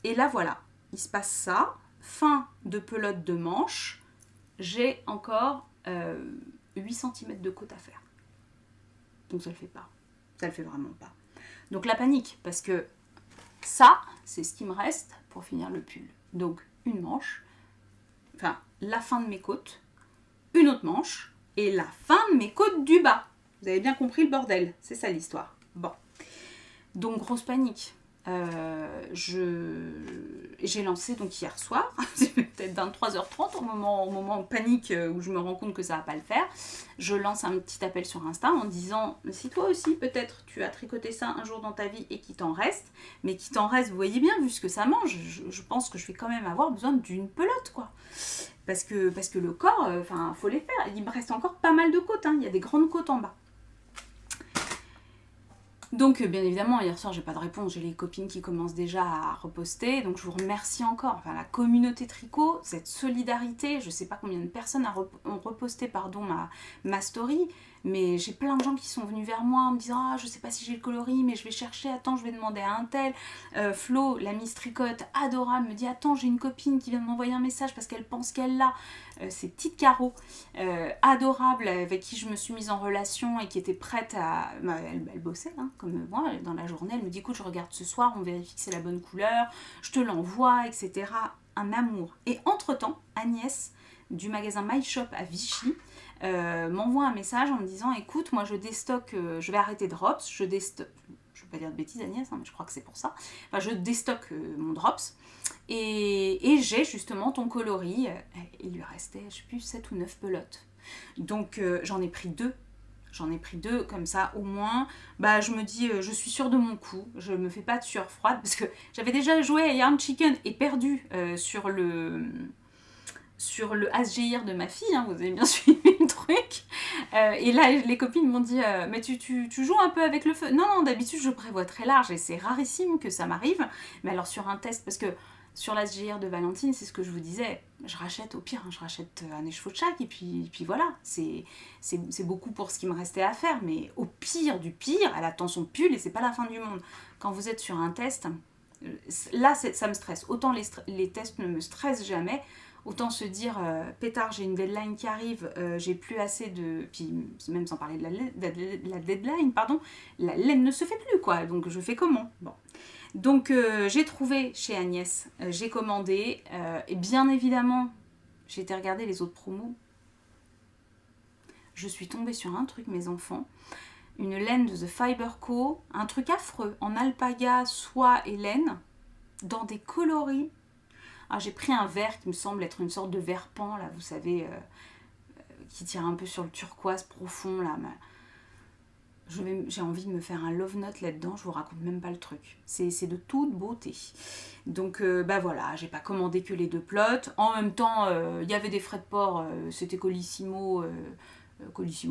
Et là, voilà. Il se passe ça. Fin de pelote de manche, j'ai encore 8 cm de côte à faire. Donc ça le fait pas. Ça le fait vraiment pas. Donc la panique, parce que ça, c'est ce qui me reste pour finir le pull. Donc une manche, enfin la fin de mes côtes, une autre manche, et la fin de mes côtes du bas. Vous avez bien compris le bordel, c'est ça l'histoire. Bon. Donc grosse panique. J'ai lancé donc hier soir, c'est peut-être 23h30 au moment panique où je me rends compte que ça va pas le faire. Je lance un petit appel sur Insta en disant si toi aussi peut-être tu as tricoté ça un jour dans ta vie et qu'il t'en reste, mais qu'il t'en reste, vous voyez bien, vu ce que ça mange, je pense que je vais quand même avoir besoin d'une pelote quoi. Parce que le corps, faut les faire. Il me reste encore pas mal de côtes, hein. Il y a des grandes côtes en bas. Donc bien évidemment, hier soir j'ai pas de réponse, j'ai les copines qui commencent déjà à reposter, donc je vous remercie encore, enfin la communauté tricot, cette solidarité, je sais pas combien de personnes ont reposté ma story, mais j'ai plein de gens qui sont venus vers moi en me disant ah je sais pas si j'ai le coloris mais je vais chercher, attends je vais demander à un tel, Flo, la Miss Tricotte, adorable, me dit attends j'ai une copine qui vient de m'envoyer un message parce qu'elle pense qu'elle l'a, c'est Petite Caro, adorable, avec qui je me suis mise en relation et qui était prête à... Elle bossait, hein, comme moi, dans la journée, elle me dit écoute je regarde ce soir, on vérifie que c'est la bonne couleur, je te l'envoie, etc. Un amour. Et entre-temps, Agnès, du magasin My Shop à Vichy, m'envoie un message en me disant écoute moi je déstocke, je vais arrêter Drops, je déstocke, je ne veux pas dire de bêtises Agnès, hein, mais je crois que c'est pour ça, enfin, je déstocke mon Drops et j'ai justement ton coloris, il lui restait je sais plus 7 ou 9 pelotes, donc j'en ai pris deux comme ça au moins, je me dis je suis sûre de mon coup, je me fais pas de sueur froide parce que j'avais déjà joué à Yarn Chicken et perdu sur le ASGIR de ma fille, hein, vous avez bien suivi le truc. Et là, les copines m'ont dit mais tu joues un peu avec le feu. Non, d'habitude, je prévois très large et c'est rarissime que ça m'arrive. Mais alors, sur un test, parce que sur l'ASGIR de Valentine, c'est ce que je vous disais, je rachète au pire, hein, je rachète un écheveau de chaque et puis voilà. C'est beaucoup pour ce qui me restait à faire. Mais au pire du pire, elle attend son pull et c'est pas la fin du monde. Quand vous êtes sur un test, là, ça me stresse. Autant les tests ne me stressent jamais. Autant se dire, pétard, j'ai une deadline qui arrive, j'ai plus assez de... Puis même sans parler de la deadline, pardon, la laine ne se fait plus, quoi. Donc je fais comment? Bon. Donc j'ai trouvé chez Agnès, j'ai commandé, et bien évidemment, j'ai été regarder les autres promos. Je suis tombée sur un truc, mes enfants, une laine de The Fiber Co, un truc affreux, en alpaga, soie et laine, dans des coloris. Alors, j'ai pris un vert qui me semble être une sorte de vert pan, là, vous savez, qui tire un peu sur le turquoise profond, là. J'ai envie de me faire un love note là-dedans, je vous raconte même pas le truc. C'est de toute beauté. Donc, voilà, j'ai pas commandé que les 2 plots. En même temps, il y avait des frais de port, c'était Colissimo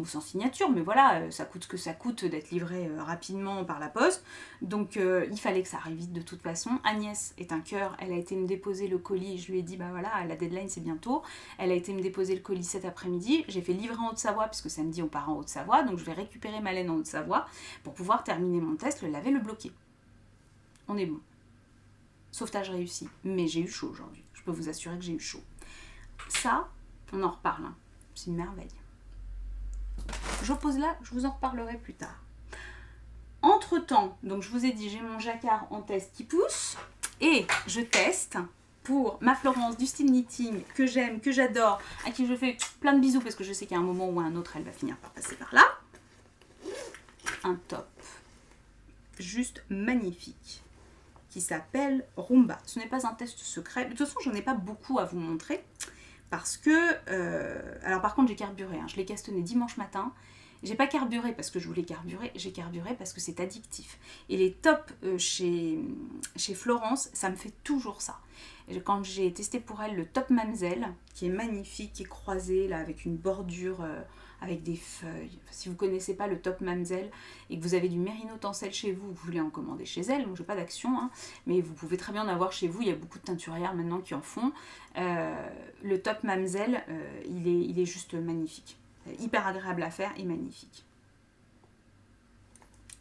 sans signature, mais voilà, ça coûte ce que ça coûte d'être livré rapidement par la poste, donc il fallait que ça arrive vite de toute façon. Agnès est un cœur, elle a été me déposer le colis, je lui ai dit voilà, la deadline c'est bientôt, elle a été me déposer le colis cet après-midi, j'ai fait livrer en Haute-Savoie, puisque samedi on part en Haute-Savoie, donc je vais récupérer ma laine en Haute-Savoie pour pouvoir terminer mon test, le laver, le bloquer. On est bon. Sauvetage réussi, mais j'ai eu chaud aujourd'hui, je peux vous assurer que j'ai eu chaud. Ça, on en reparle, hein. C'est une merveille. Je pose là, je vous en reparlerai plus tard. Entre temps, donc je vous ai dit, j'ai mon jacquard en test qui pousse et je teste pour ma Florence du style knitting que j'aime, que j'adore, à qui je fais plein de bisous parce que je sais qu'il y a un moment ou un autre elle va finir par passer par là. Un top juste magnifique qui s'appelle Rumba. Ce n'est pas un test secret, de toute façon j'en ai pas beaucoup à vous montrer. Parce que, alors par contre j'ai carburé, hein, je l'ai castanné dimanche matin, j'ai pas carburé parce que je voulais carburer, j'ai carburé parce que c'est addictif. Et les tops chez Florence, ça me fait toujours ça. Et quand j'ai testé pour elle le top Mamselle, qui est magnifique, qui est croisé là avec une bordure, avec des feuilles. Enfin, si vous connaissez pas le top Mamselle et que vous avez du mérino tencel chez vous, vous voulez en commander chez elle, moi j'ai pas d'action, hein, mais vous pouvez très bien en avoir chez vous, il y a beaucoup de teinturières maintenant qui en font. Le top Mamselle, il est juste magnifique. Hyper agréable à faire et magnifique.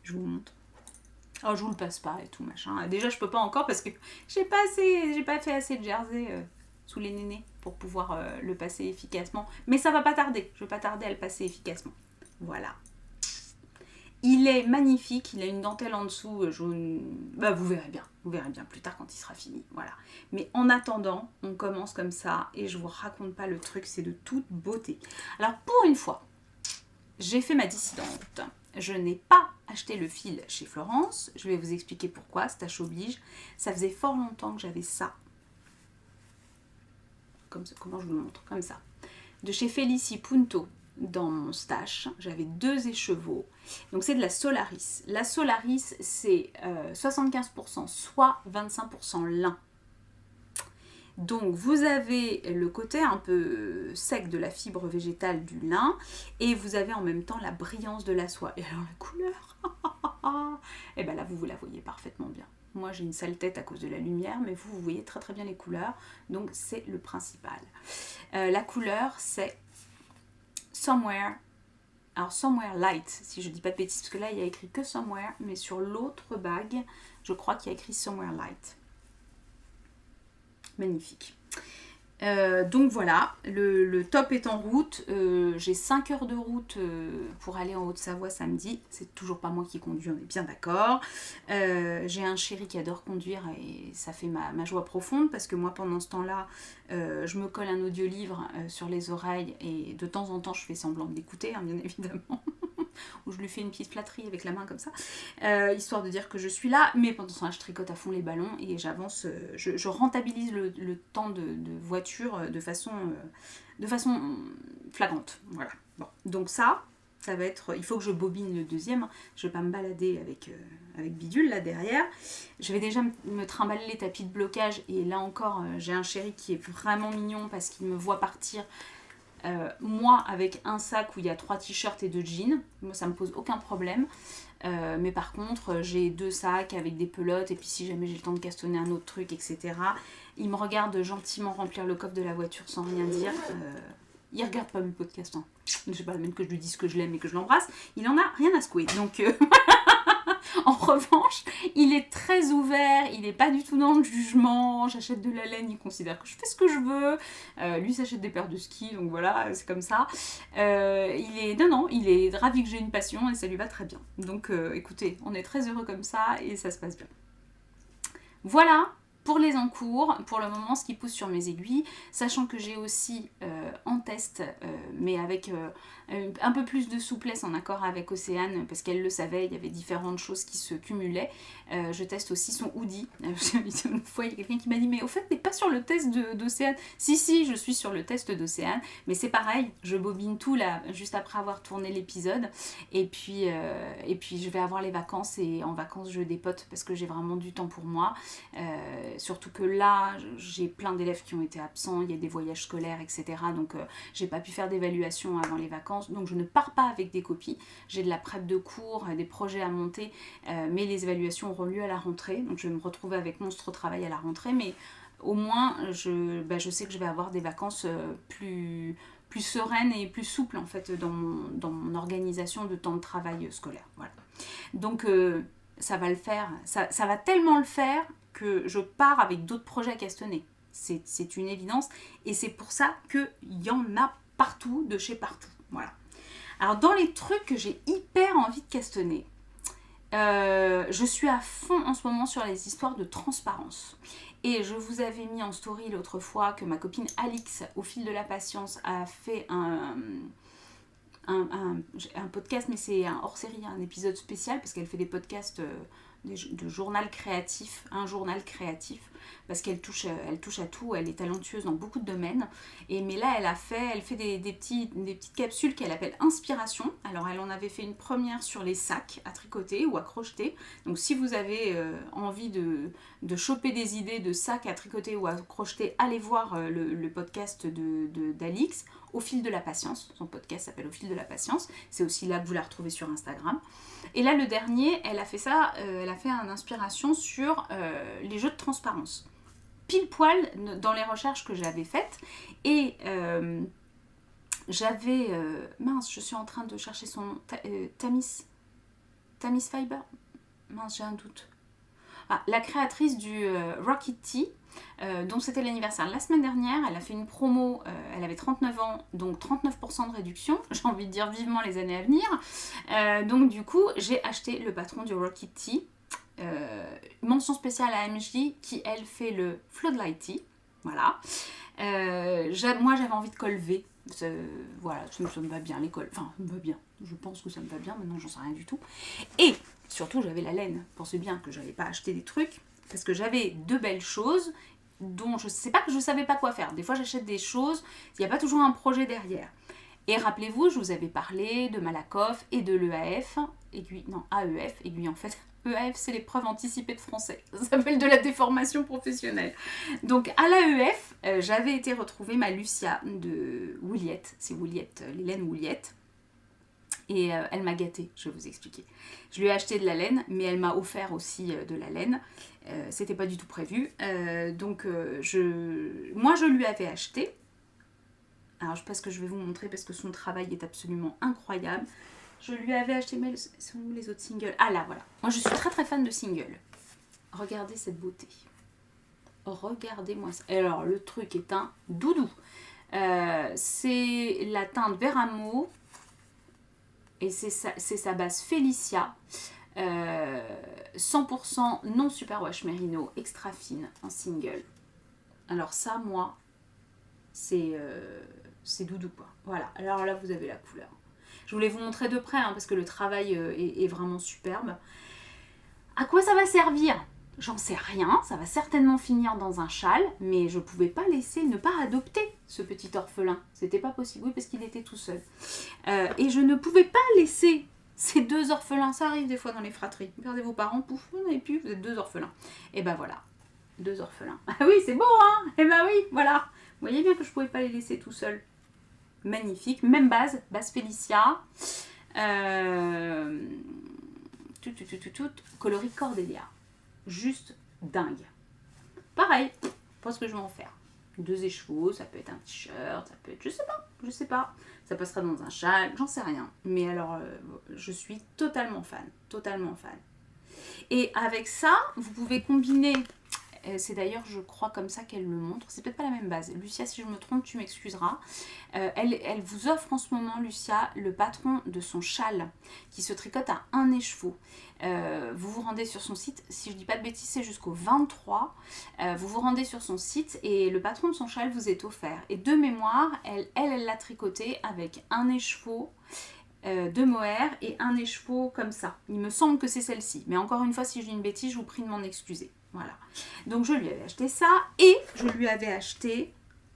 Je vous montre. Oh, je vous le passe pas et tout machin. Déjà, je peux pas encore parce que j'ai pas fait assez de jersey sous les nénés pour pouvoir le passer efficacement. Mais ça va pas tarder. Je vais pas tarder à le passer efficacement. Voilà. Il est magnifique. Il a une dentelle en dessous jaune. Vous verrez bien. Vous verrez bien plus tard quand il sera fini. Voilà. Mais en attendant, on commence comme ça et je vous raconte pas le truc. C'est de toute beauté. Alors, pour une fois, j'ai fait ma dissidente. Je n'ai pas acheté le fil chez Florence. Je vais vous expliquer pourquoi, stache oblige. Ça faisait fort longtemps que j'avais ça. Comme ça, comment je vous le montre? Comme ça. De chez Félicie Punto dans mon stash. J'avais 2 écheveaux. Donc c'est de la Solaris. La Solaris, c'est 75% soie, 25% lin. Donc vous avez le côté un peu sec de la fibre végétale du lin et vous avez en même temps la brillance de la soie. Et alors la couleur, et bien là vous la voyez parfaitement bien. Moi j'ai une sale tête à cause de la lumière, mais vous voyez très très bien les couleurs, donc c'est le principal. La couleur c'est Somewhere, alors Somewhere Light, si je dis pas de bêtises, parce que là il y a écrit que Somewhere, mais sur l'autre bague, je crois qu'il y a écrit Somewhere Light. Magnifique. Donc voilà, le top est en route. J'ai 5 heures de route pour aller en Haute-Savoie samedi. C'est toujours pas moi qui conduis, on est bien d'accord. J'ai un chéri qui adore conduire et ça fait ma joie profonde parce que moi pendant ce temps-là, je me colle un audiolivre sur les oreilles et de temps en temps je fais semblant de l'écouter, hein, bien évidemment. Où je lui fais une petite flatterie avec la main comme ça, histoire de dire que je suis là, mais pendant ce temps-là, je tricote à fond les ballons et j'avance, je rentabilise le temps de voiture de façon flagrante. Voilà. Bon. Donc ça va être, il faut que je bobine le deuxième, je vais pas me balader avec bidule là derrière. Je vais déjà me trimballer les tapis de blocage et là encore, j'ai un chéri qui est vraiment mignon parce qu'il me voit partir. Moi avec un sac où il y a 3 t-shirts et 2 jeans, moi ça me pose aucun problème, mais par contre j'ai 2 sacs avec des pelotes et puis si jamais j'ai le temps de castonner un autre truc, etc. Il me regarde gentiment remplir le coffre de la voiture sans rien dire. Il regarde pas mes podcasts, hein. Je sais pas, même que je lui dise que je l'aime et que je l'embrasse, il en a rien à secouer, donc en revanche, il est très ouvert, il n'est pas du tout dans le jugement. J'achète de la laine, il considère que je fais ce que je veux. Lui s'achète des paires de ski, donc voilà, c'est comme ça. Il est ravi que j'ai une passion et ça lui va très bien. Donc écoutez, on est très heureux comme ça et ça se passe bien. Voilà pour les encours, pour le moment ce qui pousse sur mes aiguilles, sachant que j'ai aussi en test, mais avec un peu plus de souplesse en accord avec Océane, parce qu'elle le savait, il y avait différentes choses qui se cumulaient. Je teste aussi son hoodie. Une fois, il y a quelqu'un qui m'a dit, mais au fait, t'es pas sur le test d'Océane? Si, je suis sur le test d'Océane, mais c'est pareil, je bobine tout là, juste après avoir tourné l'épisode, et puis je vais avoir les vacances, et en vacances, je dépote, parce que j'ai vraiment du temps pour moi. Surtout que là, j'ai plein d'élèves qui ont été absents, il y a des voyages scolaires, etc. Donc j'ai pas pu faire d'évaluation avant les vacances, donc je ne pars pas avec des copies. J'ai de la prep de cours, des projets à monter, mais les évaluations auront lieu à la rentrée, donc je vais me retrouver avec monstre travail à la rentrée, mais au moins je sais que je vais avoir des vacances plus sereines et plus souples en fait dans mon organisation de temps de travail scolaire. Voilà. Donc ça va le faire, ça va tellement le faire que je pars avec d'autres projets à castonner. C'est une évidence et c'est pour ça qu'il y en a partout, de chez partout. Voilà. Alors dans les trucs que j'ai hyper envie de castonner, je suis à fond en ce moment sur les histoires de transparence. Et je vous avais mis en story l'autre fois que ma copine Alix, au fil de la patience, a fait un podcast, mais c'est un hors-série, un épisode spécial, parce qu'elle fait des podcasts de journal créatif, un journal créatif, parce qu'elle touche à tout, elle est talentueuse dans beaucoup de domaines, mais là elle fait des petites capsules qu'elle appelle Inspiration. Alors elle en avait fait une première sur les sacs à tricoter ou à crocheter, donc si vous avez envie de choper des idées de sacs à tricoter ou à crocheter, allez voir le podcast d'Alix, Au fil de la patience. Son podcast s'appelle Au fil de la patience, c'est aussi là que vous la retrouvez sur Instagram. Et là le dernier, elle a fait ça, elle a fait une inspiration sur les jeux de transparence, pile poil dans les recherches que j'avais faites. Et j'avais mince, je suis en train de chercher son nom, Tamis Fiber, mince, j'ai un doute. La créatrice du Rocket Tea, dont c'était l'anniversaire la semaine dernière. Elle a fait une promo, elle avait 39 ans, donc 39% de réduction. J'ai envie de dire vivement les années à venir. Donc du coup, j'ai acheté le patron du Rocket Tea. Mention spéciale à MJ qui, elle, fait le Floodlight Tea. Voilà. Moi, j'avais envie de col V. Voilà, ça me va bien, les cols. Enfin, ça me va bien. Je pense que ça me va bien. Maintenant, j'en sais rien du tout. Et surtout, j'avais la laine. Pensez bien que je n'allais pas acheter des trucs. Parce que j'avais de belles choses dont je sais pas que je savais pas quoi faire. Des fois, j'achète des choses. Il n'y a pas toujours un projet derrière. Et rappelez-vous, je vous avais parlé de Malakoff et de l'EAF. AEF. Aiguille, en fait. EAF, c'est l'épreuve anticipée de français. Ça s'appelle de la déformation professionnelle. Donc, à l'AEF, j'avais été retrouver ma Lucia de Wouliette. C'est Wouliette, l'Hélène Wouliette. Et elle m'a gâtée, je vais vous expliquer. Je lui ai acheté de la laine, mais elle m'a offert aussi de la laine. C'était pas du tout prévu. Moi, je lui avais acheté. Alors, je pense que je vais vous montrer parce que son travail est absolument incroyable. Je lui avais acheté, mais sont où les autres singles? Ah là, voilà. Moi, je suis très très fan de singles. Regardez cette beauté. Regardez-moi ça. Alors, le truc est un doudou. C'est la teinte Veramo. Et c'est sa base Felicia. 100% non superwash merino, extra fine, en single. Alors ça, moi, c'est doudou, quoi. Voilà. Alors là, vous avez la couleur. Je voulais vous montrer de près, hein, parce que le travail est vraiment superbe. À quoi ça va servir? J'en sais rien. Ça va certainement finir dans un châle, mais je ne pouvais pas ne pas adopter ce petit orphelin. C'était pas possible, oui, parce qu'il était tout seul. Et je ne pouvais pas laisser ces deux orphelins. Ça arrive des fois dans les fratries. Regardez vos parents, pouf, vous n'avez plus, vous êtes deux orphelins. Et ben voilà, deux orphelins. Ah oui, c'est beau, hein? Et ben oui, voilà. Vous voyez bien que je ne pouvais pas les laisser tout seuls. Magnifique, même base Felicia, coloris Cordélia, juste dingue. Pareil, je pense que je vais en faire. 2 écheveaux, ça peut être un t-shirt, ça peut être, je sais pas, ça passera dans un châle, j'en sais rien. Mais alors, je suis totalement fan. Et avec ça, vous pouvez combiner. C'est d'ailleurs, je crois, comme ça qu'elle le montre. C'est peut-être pas la même base. Lucia, si je me trompe, tu m'excuseras. Elle vous offre en ce moment, Lucia, le patron de son châle qui se tricote à 1 écheveau. Vous vous rendez sur son site. Si je dis pas de bêtises, c'est jusqu'au 23. Vous vous rendez sur son site et le patron de son châle vous est offert. Et de mémoire, elle l'a tricoté avec 1 écheveau de mohair et 1 écheveau comme ça. Il me semble que c'est celle-ci. Mais encore une fois, si je dis une bêtise, je vous prie de m'en excuser. Voilà. Donc je lui avais acheté ça et je lui avais acheté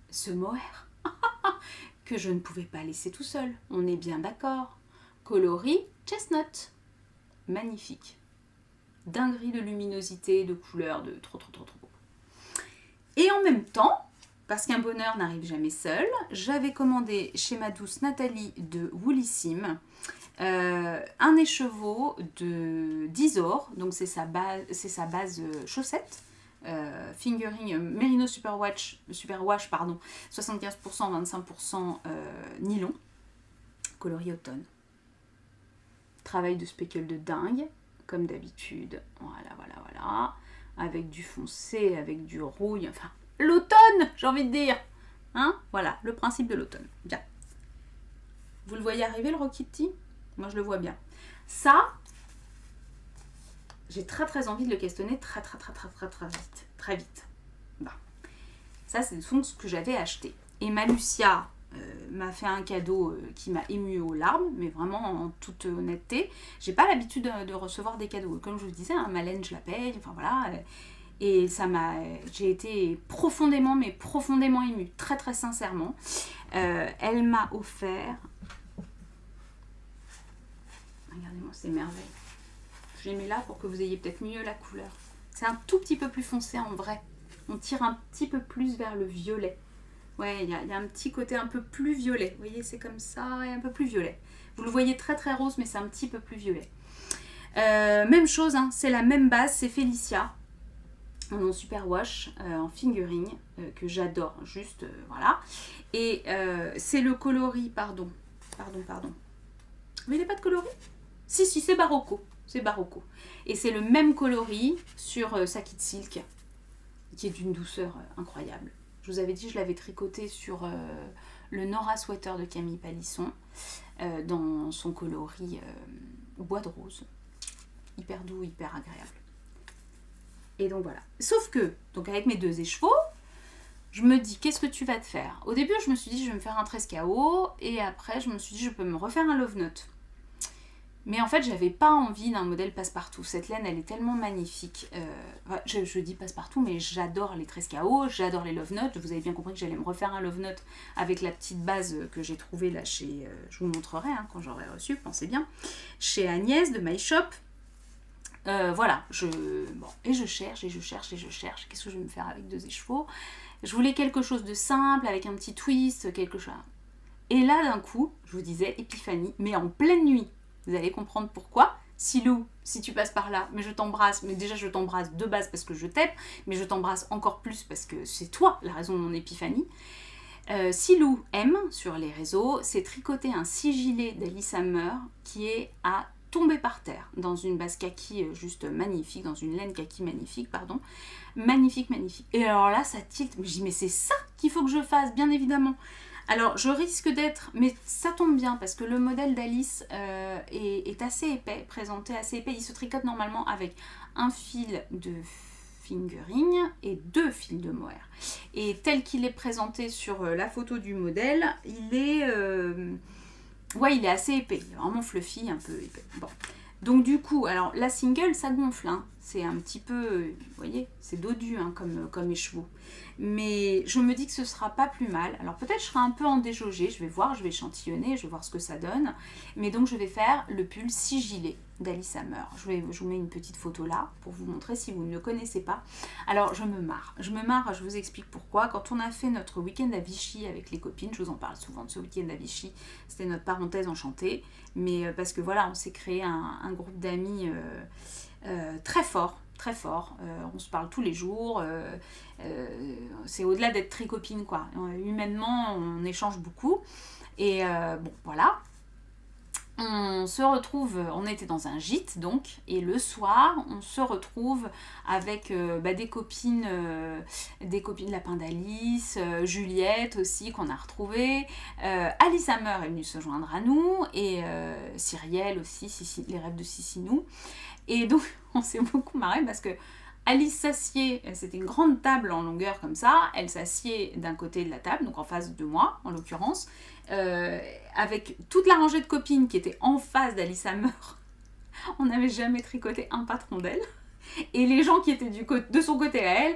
ce mohair que je ne pouvais pas laisser tout seul. On est bien d'accord. Coloris chestnut. Magnifique. Dinguerie de luminosité, de couleur, de trop. Et en même temps, parce qu'un bonheur n'arrive jamais seul, j'avais commandé chez ma douce Nathalie de Woolissime un écheveau de d'Isor, donc c'est sa base chaussette, fingering Merino Superwash, 75%, 25% nylon, coloris automne. Travail de speckle de dingue, comme d'habitude. Voilà. Avec du foncé, avec du rouille, enfin, l'automne, j'ai envie de dire. Hein? Voilà, le principe de l'automne. Bien. Vous le voyez arriver, le Rock Kitty? Moi, je le vois bien. Ça, j'ai très envie de le questionner très vite. Bon. Ça, c'est ce que j'avais acheté. Et ma Lucia m'a fait un cadeau qui m'a émue aux larmes, mais vraiment en toute honnêteté. J'ai pas l'habitude de recevoir des cadeaux. Comme je vous disais, hein, ma laine, je la paye, enfin voilà. Et j'ai été profondément émue, très sincèrement. Elle m'a offert. Regardez-moi ces merveilles. Je les mets là pour que vous ayez peut-être mieux la couleur. C'est un tout petit peu plus foncé en vrai. On tire un petit peu plus vers le violet. Ouais, il y a un petit côté un peu plus violet. Vous voyez, c'est comme ça, et un peu plus violet. Vous le voyez très rose, mais c'est un petit peu plus violet. Même chose, hein, c'est la même base, c'est Felicia. En superwash, en fingering, que j'adore. Juste, voilà. Et c'est le coloris, pardon. Mais il n'y a pas de coloris? Si, c'est Barocco. C'est Barocco. Et c'est le même coloris sur Sakit Silk, qui est d'une douceur incroyable. Je vous avais dit, je l'avais tricoté sur le Nora Sweater de Camille Palisson, dans son coloris bois de rose. Hyper doux, hyper agréable. Et donc voilà. Sauf que, donc avec mes 2 écheveaux, je me dis, qu'est-ce que tu vas te faire? Au début, je me suis dit, je vais me faire un 13 KO, et après, je me suis dit, je peux me refaire un love note. Mais en fait, j'avais pas envie d'un modèle passe-partout. Cette laine, elle est tellement magnifique. Je dis passe-partout, mais j'adore les 13 KO, j'adore les love notes. Vous avez bien compris que j'allais me refaire un love note avec la petite base que j'ai trouvée là chez... je vous montrerai quand j'aurai reçu, pensez bien. Chez Agnès de My Shop. Voilà, et je cherche. Qu'est-ce que je vais me faire avec 2 écheveaux? Je voulais quelque chose de simple, avec un petit twist, quelque chose. Et là, d'un coup, je vous disais, épiphanie, mais en pleine nuit. Vous allez comprendre pourquoi. Silou, si tu passes par là, mais je t'embrasse. Mais déjà, je t'embrasse de base parce que je t'aime, mais je t'embrasse encore plus parce que c'est toi la raison de mon épiphanie. Silou aime, sur les réseaux, c'est tricoter un sigilet d'Alice Hammer qui est à tomber par terre dans une base kaki juste magnifique, dans une laine kaki magnifique, pardon. Magnifique. Et alors là, ça tilte. Mais je dis, mais c'est ça qu'il faut que je fasse, bien évidemment. Alors, je risque d'être... Mais ça tombe bien, parce que le modèle d'Alice est assez épais, présenté assez épais. Il se tricote normalement avec un fil de fingering et 2 fils de mohair. Et tel qu'il est présenté sur la photo du modèle, il est... il est assez épais. Il est vraiment fluffy, un peu épais. Bon. Donc du coup, alors la single, ça gonfle, hein. C'est un petit peu, vous voyez, c'est dodu comme écheveau. Mais je me dis que ce sera pas plus mal. Alors peut-être je serai un peu en déjaugée, je vais voir, je vais échantillonner, je vais voir ce que ça donne. Mais donc je vais faire le pull sigilet d'Alice Hammer. Je vous mets une petite photo là pour vous montrer si vous ne le connaissez pas. Alors je me marre, je vous explique pourquoi. Quand on a fait notre week-end à Vichy avec les copines, je vous en parle souvent de ce week-end à Vichy, c'était notre parenthèse enchantée. Mais parce que voilà, on s'est créé un groupe d'amis très fort. On se parle tous les jours, c'est au-delà d'être très copine, quoi. Humainement, on échange beaucoup. Et voilà. On se retrouve, on était dans un gîte donc, et le soir, on se retrouve avec des copines Lapin d'Alice, Juliette aussi qu'on a retrouvée, Alice Hammer est venue se joindre à nous, et Cyrielle aussi, les rêves de Sicinou. Et donc, on s'est beaucoup marré parce que Alice s'assied, c'était une grande table en longueur comme ça, elle s'assied d'un côté de la table, donc en face de moi en l'occurrence, avec toute la rangée de copines qui étaient en face d'Alice Hammer. On n'avait jamais tricoté un patron d'elle. Et les gens qui étaient de son côté à elle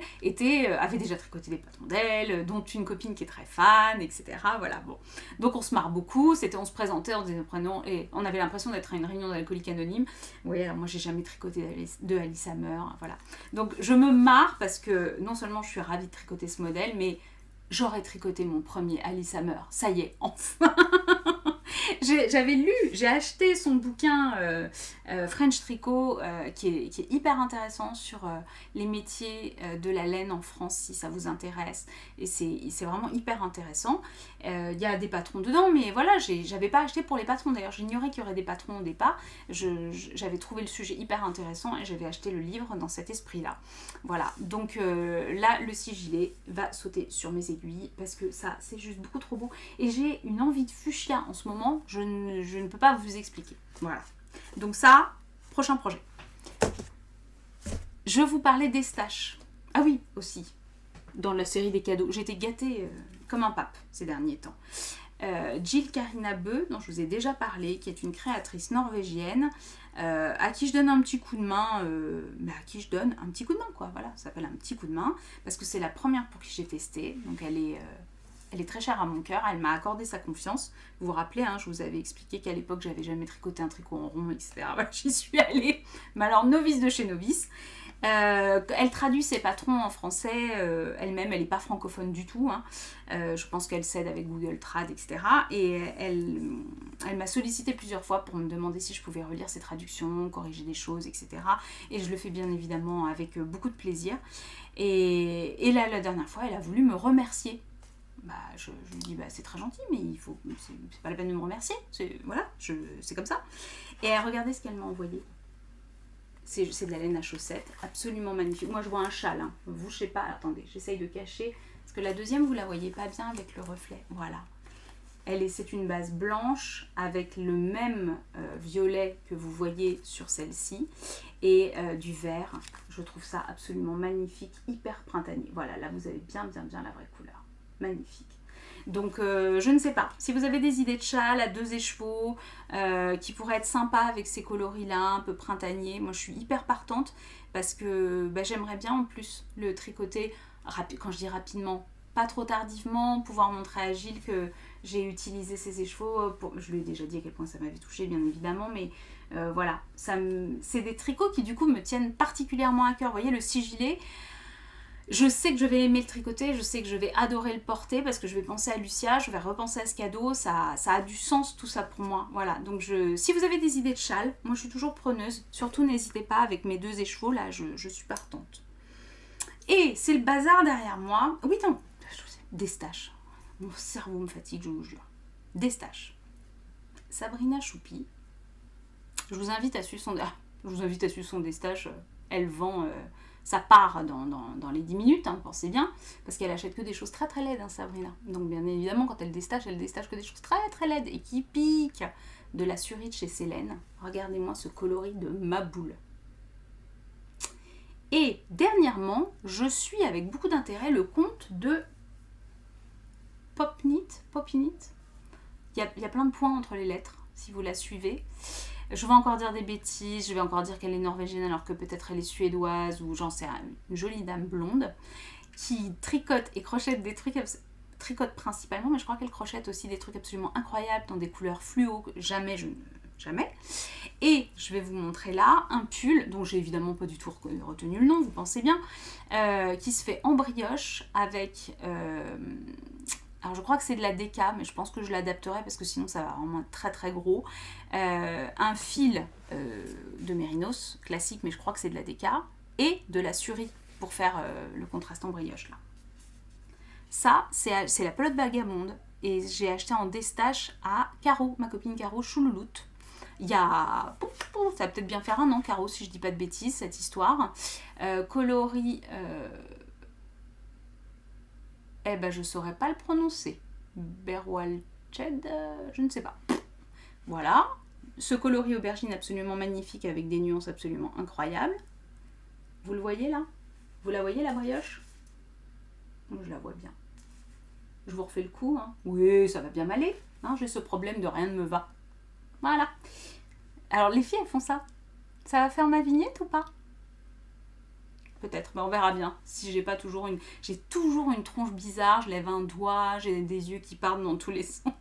avaient déjà tricoté des patrons d'elle, dont une copine qui est très fan, etc. Voilà, bon. Donc on se marre beaucoup, on se présentait, on disait nos prénoms, et on avait l'impression d'être à une réunion d'alcooliques anonymes. Oui, alors moi j'ai jamais tricoté de Alice Hammer, voilà. Donc je me marre parce que non seulement je suis ravie de tricoter ce modèle, mais j'aurais tricoté mon premier Alice Hammer. Ça y est, enfin. J'ai acheté son bouquin French Tricot qui est hyper intéressant sur les métiers de la laine en France, si ça vous intéresse. Et c'est vraiment hyper intéressant. Il y a des patrons dedans, mais voilà, j'avais pas acheté pour les patrons. D'ailleurs, j'ignorais qu'il y aurait des patrons au départ. J'avais trouvé le sujet hyper intéressant et j'avais acheté le livre dans cet esprit-là. Voilà, donc là, le sigilet va sauter sur mes aiguilles parce que ça, c'est juste beaucoup trop beau. Et j'ai une envie de fuchsia en ce moment, je ne peux pas vous expliquer. Voilà. Donc ça, prochain projet. Je vous parlais d'Estache. Ah oui, aussi. Dans la série des cadeaux. J'étais gâtée comme un pape ces derniers temps. Jill Carina Bø, dont je vous ai déjà parlé, qui est une créatrice norvégienne, à qui je donne un petit coup de main, quoi, voilà, ça s'appelle un petit coup de main, parce que c'est la première pour qui j'ai testé, donc elle est très chère à mon cœur, elle m'a accordé sa confiance. Vous vous rappelez, je vous avais expliqué qu'à l'époque, j'avais jamais tricoté un tricot en rond, etc. Voilà, j'y suis allée, mais alors novice de chez novice. Elle traduit ses patrons en français elle-même, elle n'est pas francophone du tout, je pense qu'elle s'aide avec Google Trad, etc. Et elle m'a sollicité plusieurs fois pour me demander si je pouvais relire ses traductions, corriger des choses, etc. Et je le fais bien évidemment avec beaucoup de plaisir. Et là, la dernière fois, elle a voulu me remercier. Je lui dis c'est très gentil, mais c'est pas la peine de me remercier, c'est comme ça. Et regardez ce qu'elle m'a envoyé. C'est de la laine à chaussettes, absolument magnifique. Moi je vois un châle, vous je sais pas, attendez, j'essaye de cacher, parce que la deuxième vous la voyez pas bien avec le reflet, voilà. c'est une base blanche avec le même violet que vous voyez sur celle-ci et du vert. Je trouve ça absolument magnifique, hyper printanier. Voilà, là vous avez bien la vraie couleur. Magnifique. Donc je ne sais pas, si vous avez des idées de châle à 2 écheveaux qui pourraient être sympas avec ces coloris-là, un peu printaniers, moi je suis hyper partante parce que j'aimerais bien en plus le tricoter, quand je dis rapidement, pas trop tardivement, pouvoir montrer à Gilles que j'ai utilisé ces écheveaux. Je lui ai déjà dit à quel point ça m'avait touché bien évidemment, mais voilà, c'est des tricots qui du coup me tiennent particulièrement à cœur. Vous voyez le sigilet, je sais que je vais aimer le tricoter, je sais que je vais adorer le porter parce que je vais penser à Lucia, je vais repenser à ce cadeau, ça a du sens tout ça pour moi. Voilà, donc si vous avez des idées de châle, moi je suis toujours preneuse, surtout n'hésitez pas avec mes 2 écheveaux là, je suis partante. Et c'est le bazar derrière moi, oui non, des staches, mon cerveau me fatigue, je vous jure, des staches. Sabrina Choupi, je vous invite à suivre son des staches, elle vend... ça part dans les 10 minutes, hein, pensez bien, parce qu'elle achète que des choses très laides, hein, Sabrina. Donc bien évidemment, quand elle déstache que des choses très laides et qui piquent. De la Surite chez Célène. Regardez-moi ce coloris de ma boule. Et dernièrement, je suis avec beaucoup d'intérêt le compte de Popinit. Il y a plein de points entre les lettres, si vous la suivez. Je vais encore dire des bêtises, je vais encore dire qu'elle est norvégienne alors que peut-être elle est suédoise ou j'en sais rien, une jolie dame blonde qui tricote et crochette des trucs, tricote principalement, mais je crois qu'elle crochette aussi des trucs absolument incroyables dans des couleurs fluo, jamais. Et je vais vous montrer là un pull dont j'ai évidemment pas du tout retenu le nom, vous pensez bien, qui se fait en brioche avec... alors je crois que c'est de la déca, mais je pense que je l'adapterai parce que sinon ça va vraiment être très gros. Un fil de mérinos classique, mais je crois que c'est de la déca, et de la Surite pour faire le contraste en brioche là. Ça, c'est la pelote vagabonde et j'ai acheté en destache à Caro, ma copine Caro Choulouloute. Il y a... ça va peut-être bien faire 1 an, Caro, si je dis pas de bêtises, cette histoire. Coloris... je saurais pas le prononcer. Berwalched, je ne sais pas. Voilà. Ce coloris aubergine absolument magnifique avec des nuances absolument incroyables. Vous le voyez là? Vous la voyez la brioche? Moi je la vois bien. Je vous refais le coup, hein. Oui, ça va bien m'aller. Hein, j'ai ce problème de rien ne me va. Voilà. Alors les filles elles font ça. Ça va faire ma vignette ou pas? Peut-être, mais on verra bien. Si j'ai toujours une tronche bizarre, je lève un doigt, j'ai des yeux qui partent dans tous les sens.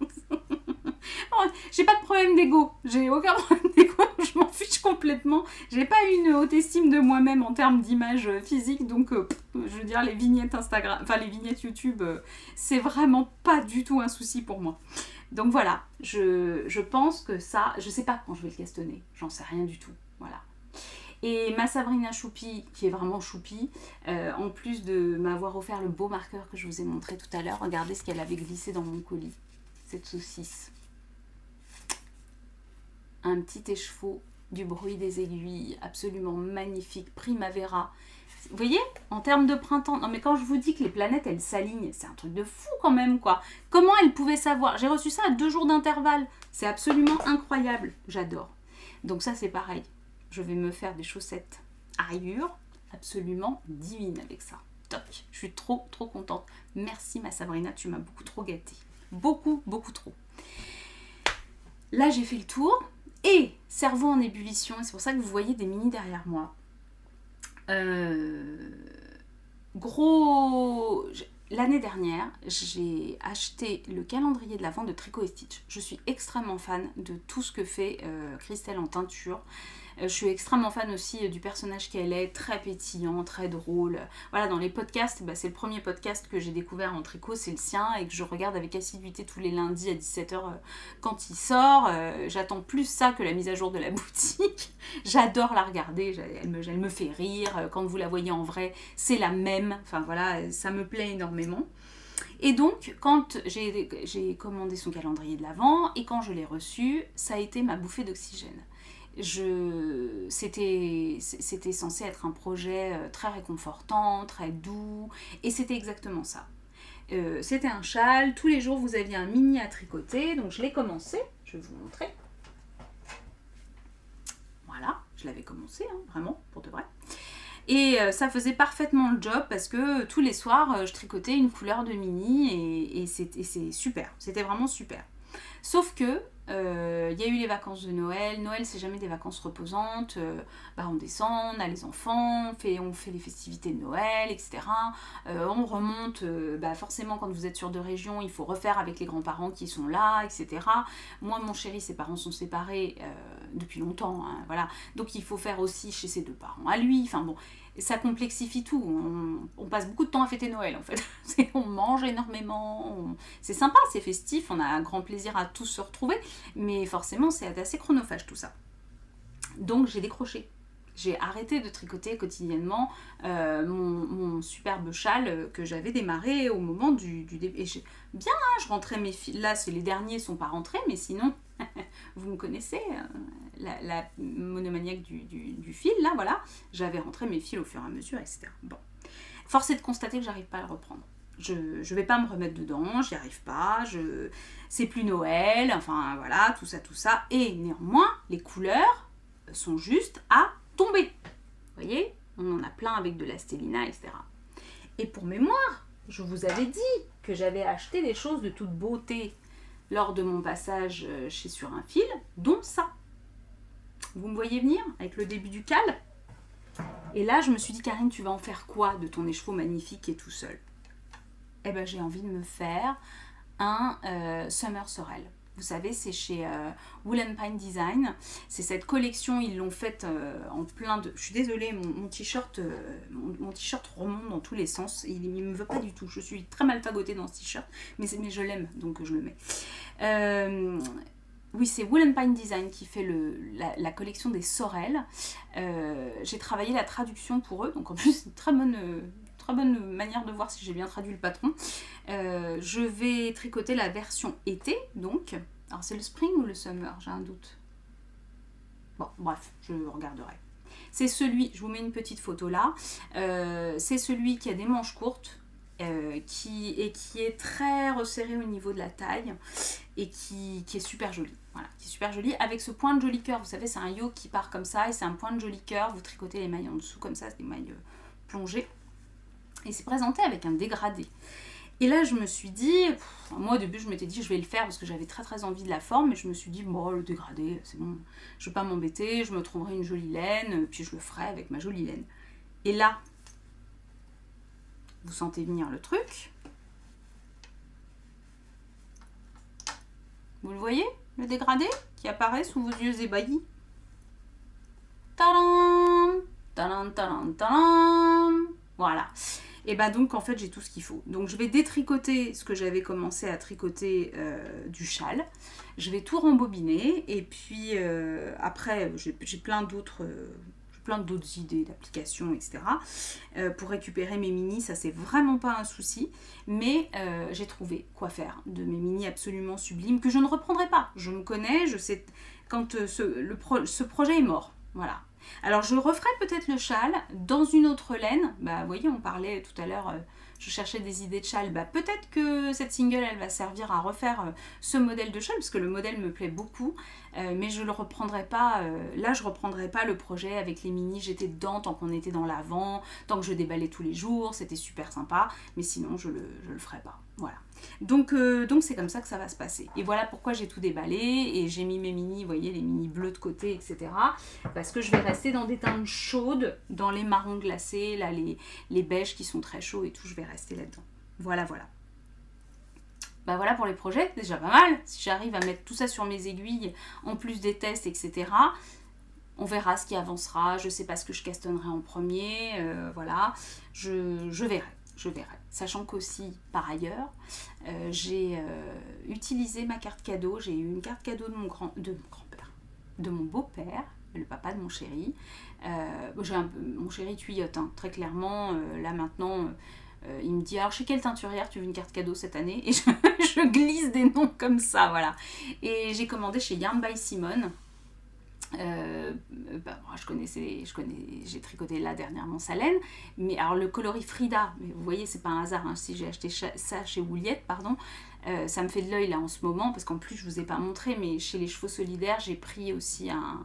J'ai pas de problème d'ego, j'ai aucun problème d'ego, je m'en fiche complètement. J'ai pas une haute estime de moi-même en termes d'image physique, donc je veux dire les vignettes Instagram, enfin les vignettes YouTube, c'est vraiment pas du tout un souci pour moi. Donc voilà, je pense que ça, je sais pas quand je vais le castonner, j'en sais rien du tout, voilà. Et ma Sabrina Choupi, qui est vraiment choupi, en plus de m'avoir offert le beau marqueur que je vous ai montré tout à l'heure, regardez ce qu'elle avait glissé dans mon colis, cette saucisse. Un petit écheveau, du bruit des aiguilles, absolument magnifique, Primavera. Vous voyez, en termes de printemps, non mais quand je vous dis que les planètes elles s'alignent, c'est un truc de fou quand même quoi. Comment elles pouvaient savoir? J'ai reçu ça à 2 jours d'intervalle, c'est absolument incroyable, j'adore. Donc ça c'est pareil, je vais me faire des chaussettes à rayures, absolument divines avec ça. Toc, je suis trop contente. Merci ma Sabrina, tu m'as beaucoup trop gâtée. Beaucoup trop. Là j'ai fait le tour. Et cerveau en ébullition, et c'est pour ça que vous voyez des mini derrière moi. L'année dernière, j'ai acheté le calendrier de l'Avent de Tricot & Stitch. Je suis extrêmement fan de tout ce que fait Christelle en teinture. Je suis extrêmement fan aussi du personnage qu'elle est, très pétillant, très drôle. Voilà, dans les podcasts, c'est le premier podcast que j'ai découvert en tricot, c'est le sien, et que je regarde avec assiduité tous les lundis à 17h quand il sort. J'attends plus ça que la mise à jour de la boutique. J'adore la regarder, elle me fait rire. Quand vous la voyez en vrai, c'est la même. Enfin voilà, ça me plaît énormément. Et donc, quand j'ai commandé son calendrier de l'Avent, et quand je l'ai reçu, ça a été ma bouffée d'oxygène. C'était censé être un projet très réconfortant, très doux, et c'était exactement ça. C'était un châle, tous les jours vous aviez un mini à tricoter, donc je l'ai commencé, je vais vous montrer. Voilà, je l'avais commencé, hein, vraiment, pour de vrai. Et ça faisait parfaitement le job parce que tous les soirs, je tricotais une couleur de mini et c'est super, c'était vraiment super. Sauf que il y a eu les vacances de Noël. Noël, c'est jamais des vacances reposantes. On descend, on a les enfants, on fait les festivités de Noël, etc. On remonte. Forcément, quand vous êtes sur 2 régions, il faut refaire avec les grands-parents qui sont là, etc. Moi, mon chéri, ses parents sont séparés depuis longtemps. Hein, voilà. Donc, il faut faire aussi chez ses 2 parents à lui. Enfin bon, ça complexifie tout. On passe beaucoup de temps à fêter Noël, en fait. On mange énormément. C'est sympa, c'est festif. On a un grand plaisir à tous se retrouver. Mais forcément, c'est assez chronophage tout ça. Donc j'ai décroché. J'ai arrêté de tricoter quotidiennement mon superbe châle que j'avais démarré au moment du début. Et bien, hein, je rentrais mes fils. Là, les derniers sont pas rentrés, mais sinon, vous me connaissez, la monomaniaque du fil, là, voilà. J'avais rentré mes fils au fur et à mesure, etc. Bon. Force est de constater que j'arrive pas à le reprendre. Je vais pas me remettre dedans, j'y arrive pas, c'est plus Noël, enfin voilà, tout ça. Et néanmoins, les couleurs sont juste à tomber. Vous voyez, on en a plein avec de la stélina, etc. Et pour mémoire, je vous avais dit que j'avais acheté des choses de toute beauté lors de mon passage chez Sur un fil, dont ça. Vous me voyez venir avec le début du cal? Et là, je me suis dit, Karine, tu vas en faire quoi de ton écheveau magnifique qui est tout seul? Eh ben, j'ai envie de me faire un Summer Sorel. Vous savez, c'est chez Wool & Pine Design. C'est cette collection, ils l'ont faite en plein de... Je suis désolée, mon t-shirt remonte dans tous les sens. Il ne me veut pas du tout. Je suis très mal fagotée dans ce t-shirt, mais je l'aime, donc je le mets. Oui, c'est Wool & Pine Design qui fait la collection des Sorel. J'ai travaillé la traduction pour eux, donc en plus, c'est une très bonne manière de voir si j'ai bien traduit le patron. Je vais tricoter la version été, donc. Alors, c'est le spring ou le summer? J'ai un doute. Bon, bref, je regarderai. C'est celui, je vous mets une petite photo là, c'est celui qui a des manches courtes, qui est très resserré au niveau de la taille et qui est super joli. Voilà, qui est super joli avec ce point de joli cœur. Vous savez, c'est un yoke qui part comme ça et c'est un point de joli cœur. Vous tricotez les mailles en dessous comme ça, c'est des mailles plongées. Et c'est présenté avec un dégradé. Et là, je me suis dit, moi au début, je m'étais dit, je vais le faire parce que j'avais très très envie de la forme, mais je me suis dit, bon, le dégradé, c'est bon, je vais pas m'embêter, je me trouverai une jolie laine, puis je le ferai avec ma jolie laine. Et là, vous sentez venir le truc. Vous le voyez, le dégradé qui apparaît sous vos yeux ébahis. Tadam, tadam, tadam, tadam. Voilà. Et ben donc en fait j'ai tout ce qu'il faut. Donc je vais détricoter ce que j'avais commencé à tricoter du châle. Je vais tout rembobiner et puis après j'ai plein d'autres idées d'applications, etc. Pour récupérer mes mini, ça c'est vraiment pas un souci. Mais j'ai trouvé quoi faire de mes mini absolument sublimes que je ne reprendrai pas. Je me connais, je sais quand ce projet est mort. Voilà. Alors je referai peut-être le châle dans une autre laine. Vous voyez, on parlait tout à l'heure, je cherchais des idées de châle. Peut-être que cette single, elle va servir à refaire ce modèle de châle, parce que le modèle me plaît beaucoup. Mais je le reprendrai pas, là je reprendrai pas le projet avec les mini. J'étais dedans tant qu'on était dans l'avant, tant que je déballais tous les jours, c'était super sympa. Mais sinon, je le ferai pas. Voilà. Donc c'est comme ça que ça va se passer. Et voilà pourquoi j'ai tout déballé et j'ai mis mes mini, vous voyez, les mini bleus de côté, etc. Parce que je vais rester dans des teintes chaudes, dans les marrons glacés, là, les beiges qui sont très chauds et tout, je vais rester là-dedans. Voilà. Voilà pour les projets, c'est déjà pas mal. Si j'arrive à mettre tout ça sur mes aiguilles, en plus des tests, etc., on verra ce qui avancera. Je sais pas ce que je castonnerai en premier, voilà. Je verrai. Sachant qu'aussi, par ailleurs, j'ai utilisé ma carte cadeau. J'ai eu une carte cadeau de mon grand-père, de mon beau-père, le papa de mon chéri. Mon chéri tuyote, hein, très clairement. Là maintenant, il me dit, alors chez quelle teinturière tu veux une carte cadeau cette année? Et je glisse des noms comme ça, voilà. Et j'ai commandé chez Yarn by Simone. j'ai tricoté là dernièrement sa laine, mais alors le coloris Frida, mais vous voyez c'est pas un hasard, hein, si j'ai acheté ça chez Wouliette, pardon, ça me fait de l'œil là en ce moment, parce qu'en plus je vous ai pas montré, mais chez les chevaux solidaires j'ai pris aussi un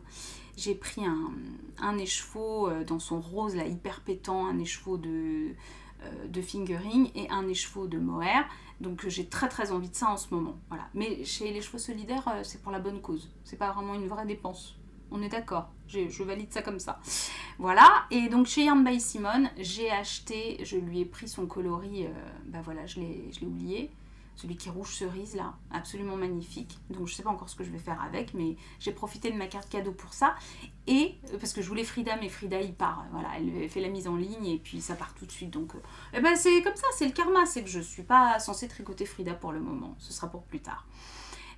écheveau dans son rose là hyper pétant, un écheveau de fingering et un écheveau de mohair. Donc j'ai très très envie de ça en ce moment. Voilà. Mais chez les chevaux solidaires, c'est pour la bonne cause. C'est pas vraiment une vraie dépense. On est d'accord. Je valide ça comme ça. Voilà. Et donc chez Yarn by Simone, j'ai acheté, je lui ai pris son coloris, voilà, je l'ai oublié. Celui qui est rouge cerise là, absolument magnifique. Donc je sais pas encore ce que je vais faire avec, mais j'ai profité de ma carte cadeau pour ça. Et parce que je voulais Frida, mais Frida il part, voilà, elle fait la mise en ligne et puis ça part tout de suite. Donc c'est comme ça, c'est le karma, c'est que je suis pas censée tricoter Frida pour le moment, ce sera pour plus tard.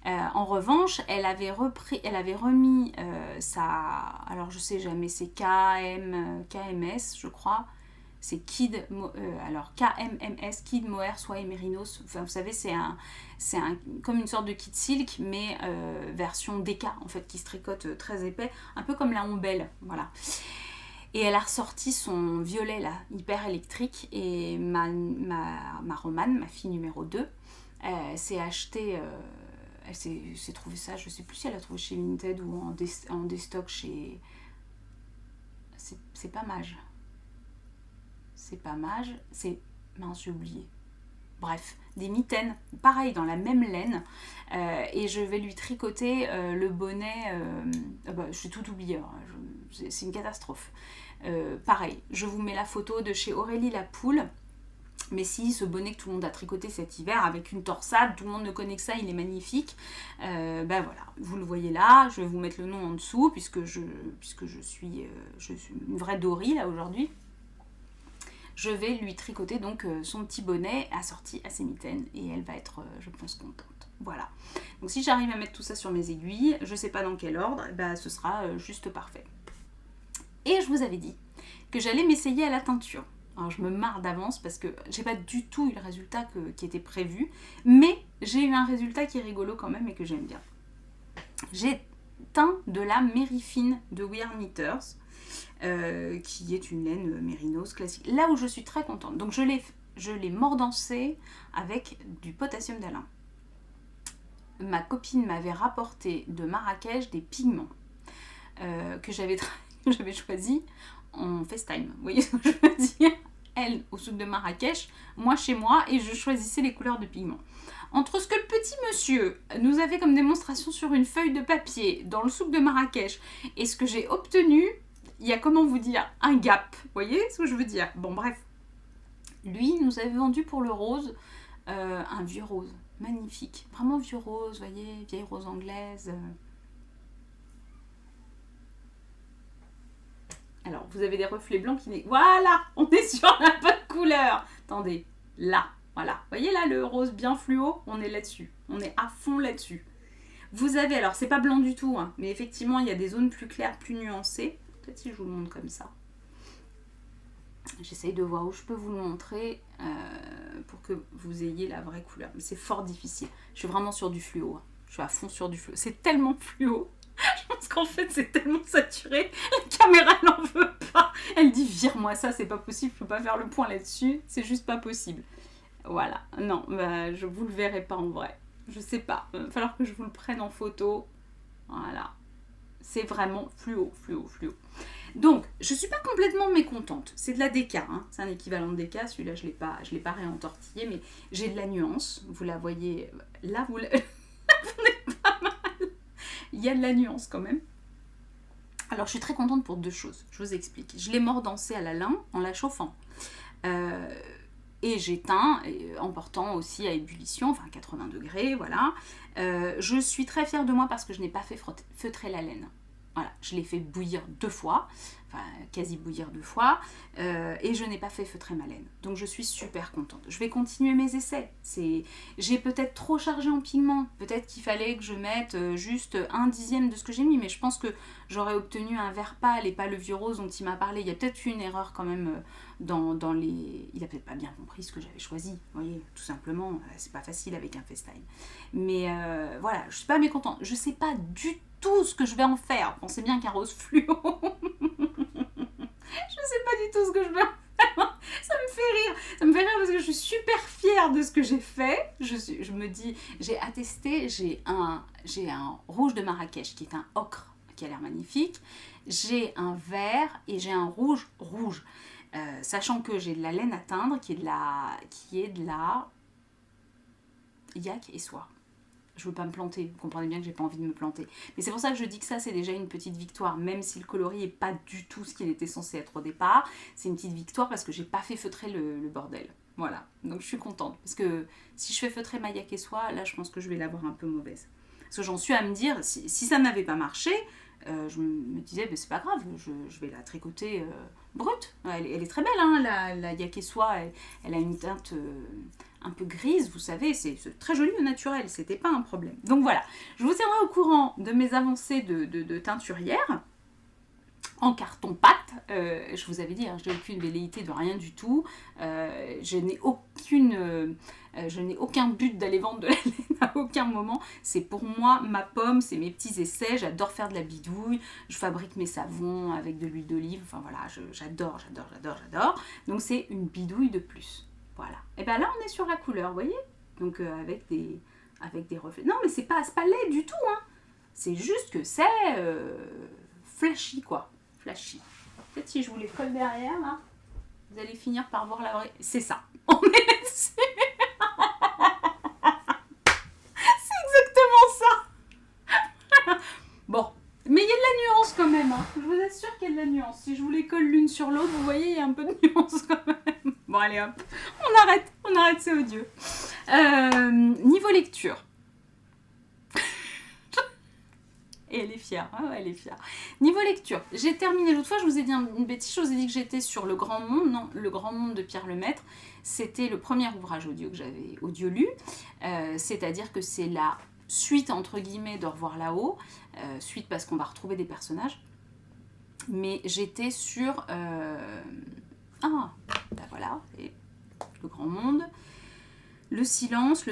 En revanche, elle avait remis sa, alors je sais jamais, c'est KMS je crois. C'est alors KMMS, Kid Mohair Soie Mérinos. Enfin, vous savez, c'est comme une sorte de kit silk, mais version DK, en fait, qui se tricote très épais, un peu comme la ombelle, voilà. Et elle a ressorti son violet, là, hyper électrique, et ma Romane, ma fille numéro 2, s'est achetée... elle s'est trouvée ça, je sais plus si elle a trouvé chez Vinted ou en déstock chez... C'est pas Mage. C'est pas Mage, c'est... mince, j'ai oublié. Bref, des mitaines, pareil, dans la même laine. Et je vais lui tricoter le bonnet... je suis tout oubliée, c'est une catastrophe. Pareil, je vous mets la photo de chez Aurélie la Poule. Mais si, ce bonnet que tout le monde a tricoté cet hiver avec une torsade, tout le monde ne connaît que ça, il est magnifique. Voilà, vous le voyez là, je vais vous mettre le nom en dessous puisque je suis une vraie Dory là aujourd'hui. Je vais lui tricoter donc son petit bonnet assorti à ses mitaines et elle va être, je pense, contente. Voilà. Donc si j'arrive à mettre tout ça sur mes aiguilles, je ne sais pas dans quel ordre, ce sera juste parfait. Et je vous avais dit que j'allais m'essayer à la teinture. Alors je me marre d'avance parce que j'ai pas du tout eu le résultat qui était prévu, mais j'ai eu un résultat qui est rigolo quand même et que j'aime bien. J'ai teint de la Mérifine de We Are Knitters, qui est une laine mérinos classique. Là où je suis très contente, donc je l'ai mordancée avec du potassium d'Alain. Ma copine m'avait rapporté de Marrakech des pigments que j'avais choisi en FaceTime. Vous voyez ce que je veux dire? Elle au souk de Marrakech, moi chez moi, et je choisissais les couleurs de pigments. Entre ce que le petit monsieur nous avait comme démonstration sur une feuille de papier dans le souk de Marrakech et ce que j'ai obtenu, il y a, comment vous dire, un gap. Vous voyez ce que je veux dire? Bon, bref. Lui nous avait vendu pour le rose un vieux rose. Magnifique. Vraiment vieux rose, vous voyez, vieille rose anglaise. Alors, vous avez des reflets blancs qui... Voilà, on est sur la bonne couleur. Attendez, là, voilà. Vous voyez là, le rose bien fluo, on est là-dessus. On est à fond là-dessus. Vous avez, alors c'est pas blanc du tout, hein, mais effectivement, il y a des zones plus claires, plus nuancées. Peut-être si je vous le montre comme ça. J'essaye de voir où je peux vous le montrer pour que vous ayez la vraie couleur. Mais c'est fort difficile. Je suis vraiment sur du fluo. Hein. Je suis à fond sur du fluo. C'est tellement fluo. Je pense qu'en fait c'est tellement saturé, la caméra n'en veut pas. Elle dit vire-moi ça, c'est pas possible, je peux pas faire le point là-dessus, c'est juste pas possible. Voilà, non, je vous le verrai pas en vrai. Je sais pas, il va falloir que je vous le prenne en photo. Voilà, c'est vraiment fluo. Donc, je suis pas complètement mécontente. C'est de la DK, hein. C'est un équivalent de DK. Celui-là, je l'ai pas réentortillé, mais j'ai de la nuance. Vous la voyez là, vous n'êtes pas mal. Il y a de la nuance quand même. Alors, je suis très contente pour deux choses. Je vous explique. Je l'ai mordancée à la lin en la chauffant. Et j'ai teint en portant aussi à ébullition, enfin 80 degrés, voilà. Je suis très fière de moi parce que je n'ai pas fait feutrer la laine. Voilà, je l'ai fait bouillir 2 fois, enfin quasi bouillir 2 fois, et je n'ai pas fait feutrer ma laine. Donc je suis super contente. Je vais continuer mes essais. J'ai peut-être trop chargé en pigments. Peut-être qu'il fallait que je mette juste 1/10 de ce que j'ai mis, mais je pense que j'aurais obtenu un vert pâle et pas le vieux rose dont il m'a parlé. Il y a peut-être eu une erreur quand même dans les... Il a peut-être pas bien compris ce que j'avais choisi. Vous voyez, tout simplement, c'est pas facile avec un FaceTime. Mais voilà, je suis pas mécontente. Je sais pas du tout ce que je vais en faire. Pensez bien qu'un rose fluo, tout ce que je veux. Ça me fait rire. Ça me fait rire parce que je suis super fière de ce que j'ai fait. Je me dis, j'ai attesté, j'ai un rouge de Marrakech qui est un ocre qui a l'air magnifique. J'ai un vert et j'ai un rouge. Sachant que j'ai de la laine à teindre qui est de la yak et soie. Je veux pas me planter, vous comprenez bien que j'ai pas envie de me planter. Mais c'est pour ça que je dis que ça c'est déjà une petite victoire, même si le coloris est pas du tout ce qu'il était censé être au départ. C'est une petite victoire parce que j'ai pas fait feutrer le bordel. Voilà, donc je suis contente. Parce que si je fais feutrer ma yak et soie, là je pense que je vais l'avoir un peu mauvaise. Parce que j'en suis à me dire, si ça n'avait pas marché, je me disais, c'est pas grave, je vais la tricoter brute. Elle est très belle, hein, la yak et soie, elle a une teinte un peu grise, vous savez, c'est très joli au naturel, c'était pas un problème. Donc voilà, je vous tiendrai au courant de mes avancées de teinturière en carton-pâte. Je vous avais dit, hein, je n'ai aucune velléité de rien du tout. Je n'ai aucun but d'aller vendre de la laine à aucun moment. C'est pour moi ma pomme, c'est mes petits essais. J'adore faire de la bidouille. Je fabrique mes savons avec de l'huile d'olive. Enfin voilà, j'adore. Donc c'est une bidouille de plus. Voilà. Et bien là, on est sur la couleur, vous voyez. Donc avec des reflets. Non, mais c'est pas laid du tout, hein. C'est juste que c'est flashy, quoi. Flashy. Peut-être si je vous les colle derrière, là, vous allez finir par voir la vraie... C'est ça. On est là-dessus. C'est exactement ça. Bon. Mais il y a de la nuance quand même, hein. Je vous assure qu'il y a de la nuance. Si je vous les colle l'une sur l'autre, vous voyez, il y a un peu de nuance quand même. Bon, allez hop. On arrête, c'est odieux. Niveau lecture. Et elle est fière, elle est fière. Niveau lecture, j'ai terminé l'autre fois, je vous ai dit une bêtise, je vous ai dit que j'étais sur Le Grand Monde. Non, Le Grand Monde de Pierre Lemaitre, c'était le premier ouvrage audio que j'avais audio-lu, c'est-à-dire que c'est la suite, entre guillemets, d'Au revoir là-haut, suite parce qu'on va retrouver des personnages, mais j'étais sur... voilà, et Le Grand Monde... Le silence.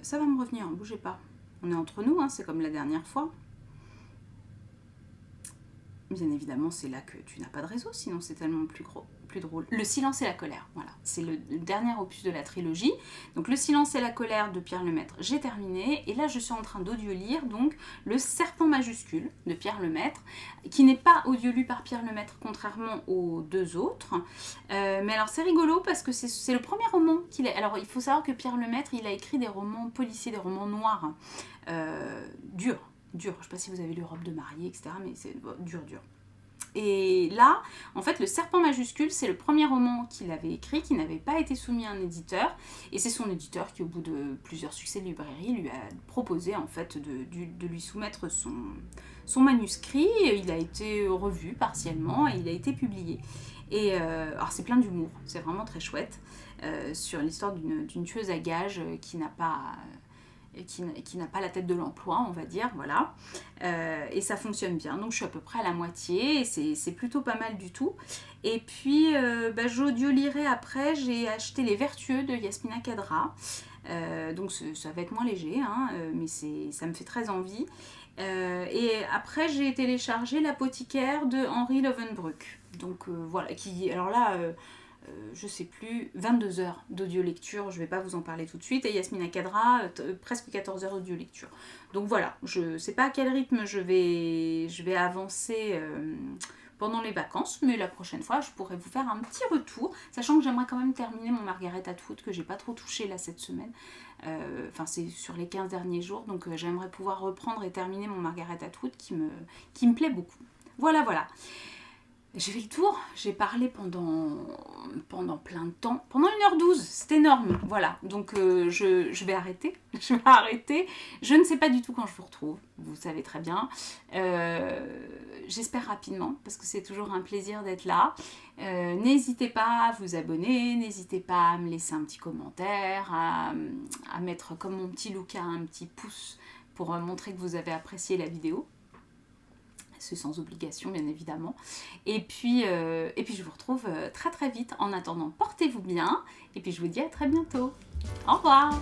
Ça va me revenir, bougez pas. On est entre nous, hein, c'est comme la dernière fois. Bien évidemment, c'est là que tu n'as pas de réseau, sinon c'est tellement plus drôle. Le silence et la colère, voilà. C'est le dernier opus de la trilogie. Donc le silence et la colère de Pierre Lemaitre, j'ai terminé. Et là, je suis en train d'audio-lire donc Le Serpent majuscule de Pierre Lemaitre, qui n'est pas audio-lu par Pierre Lemaitre, contrairement aux deux autres. Mais alors, c'est rigolo parce que c'est le premier roman qu'il a... Alors, il faut savoir que Pierre Lemaitre, il a écrit des romans policiers, des romans noirs, durs. Je ne sais pas si vous avez lu Robe de mariée, etc. Mais c'est dur. Et là, en fait, Le Serpent majuscule, c'est le premier roman qu'il avait écrit, qui n'avait pas été soumis à un éditeur. Et c'est son éditeur qui, au bout de plusieurs succès de librairie, lui a proposé en fait de lui soumettre son manuscrit. Il a été revu partiellement et il a été publié. Et alors c'est plein d'humour, c'est vraiment très chouette, sur l'histoire d'une tueuse à gages qui n'a pas la tête de l'emploi, on va dire, voilà. Et ça fonctionne bien, donc je suis à peu près à la moitié, et c'est plutôt pas mal du tout. Et puis, j'audio-lirai après, j'ai acheté Les Vertueux de Yasmina Khadra, donc ça va être moins léger, hein, mais ça me fait très envie. Et après, j'ai téléchargé L'Apothicaire de Henri Lovenbruck, donc voilà, alors là... je sais plus, 22 heures d'audio-lecture, je vais pas vous en parler tout de suite, et Yasmina Khadra, presque 14 heures d'audio-lecture. Donc voilà, je sais pas à quel rythme je vais avancer pendant les vacances, mais la prochaine fois, je pourrais vous faire un petit retour, sachant que j'aimerais quand même terminer mon Margaret Atwood, que j'ai pas trop touché là cette semaine, enfin c'est sur les 15 derniers jours, donc j'aimerais pouvoir reprendre et terminer mon Margaret Atwood qui me plaît beaucoup. Voilà. J'ai fait le tour, j'ai parlé pendant plein de temps, pendant 1h12, c'est énorme, voilà, donc je vais arrêter, je ne sais pas du tout quand je vous retrouve, vous savez très bien, j'espère rapidement, parce que c'est toujours un plaisir d'être là, n'hésitez pas à vous abonner, n'hésitez pas à me laisser un petit commentaire, à mettre comme mon petit Lucas un petit pouce pour montrer que vous avez apprécié la vidéo. C'est sans obligation bien évidemment, et puis je vous retrouve très très vite. En attendant, portez-vous bien et puis je vous dis à très bientôt. Au revoir.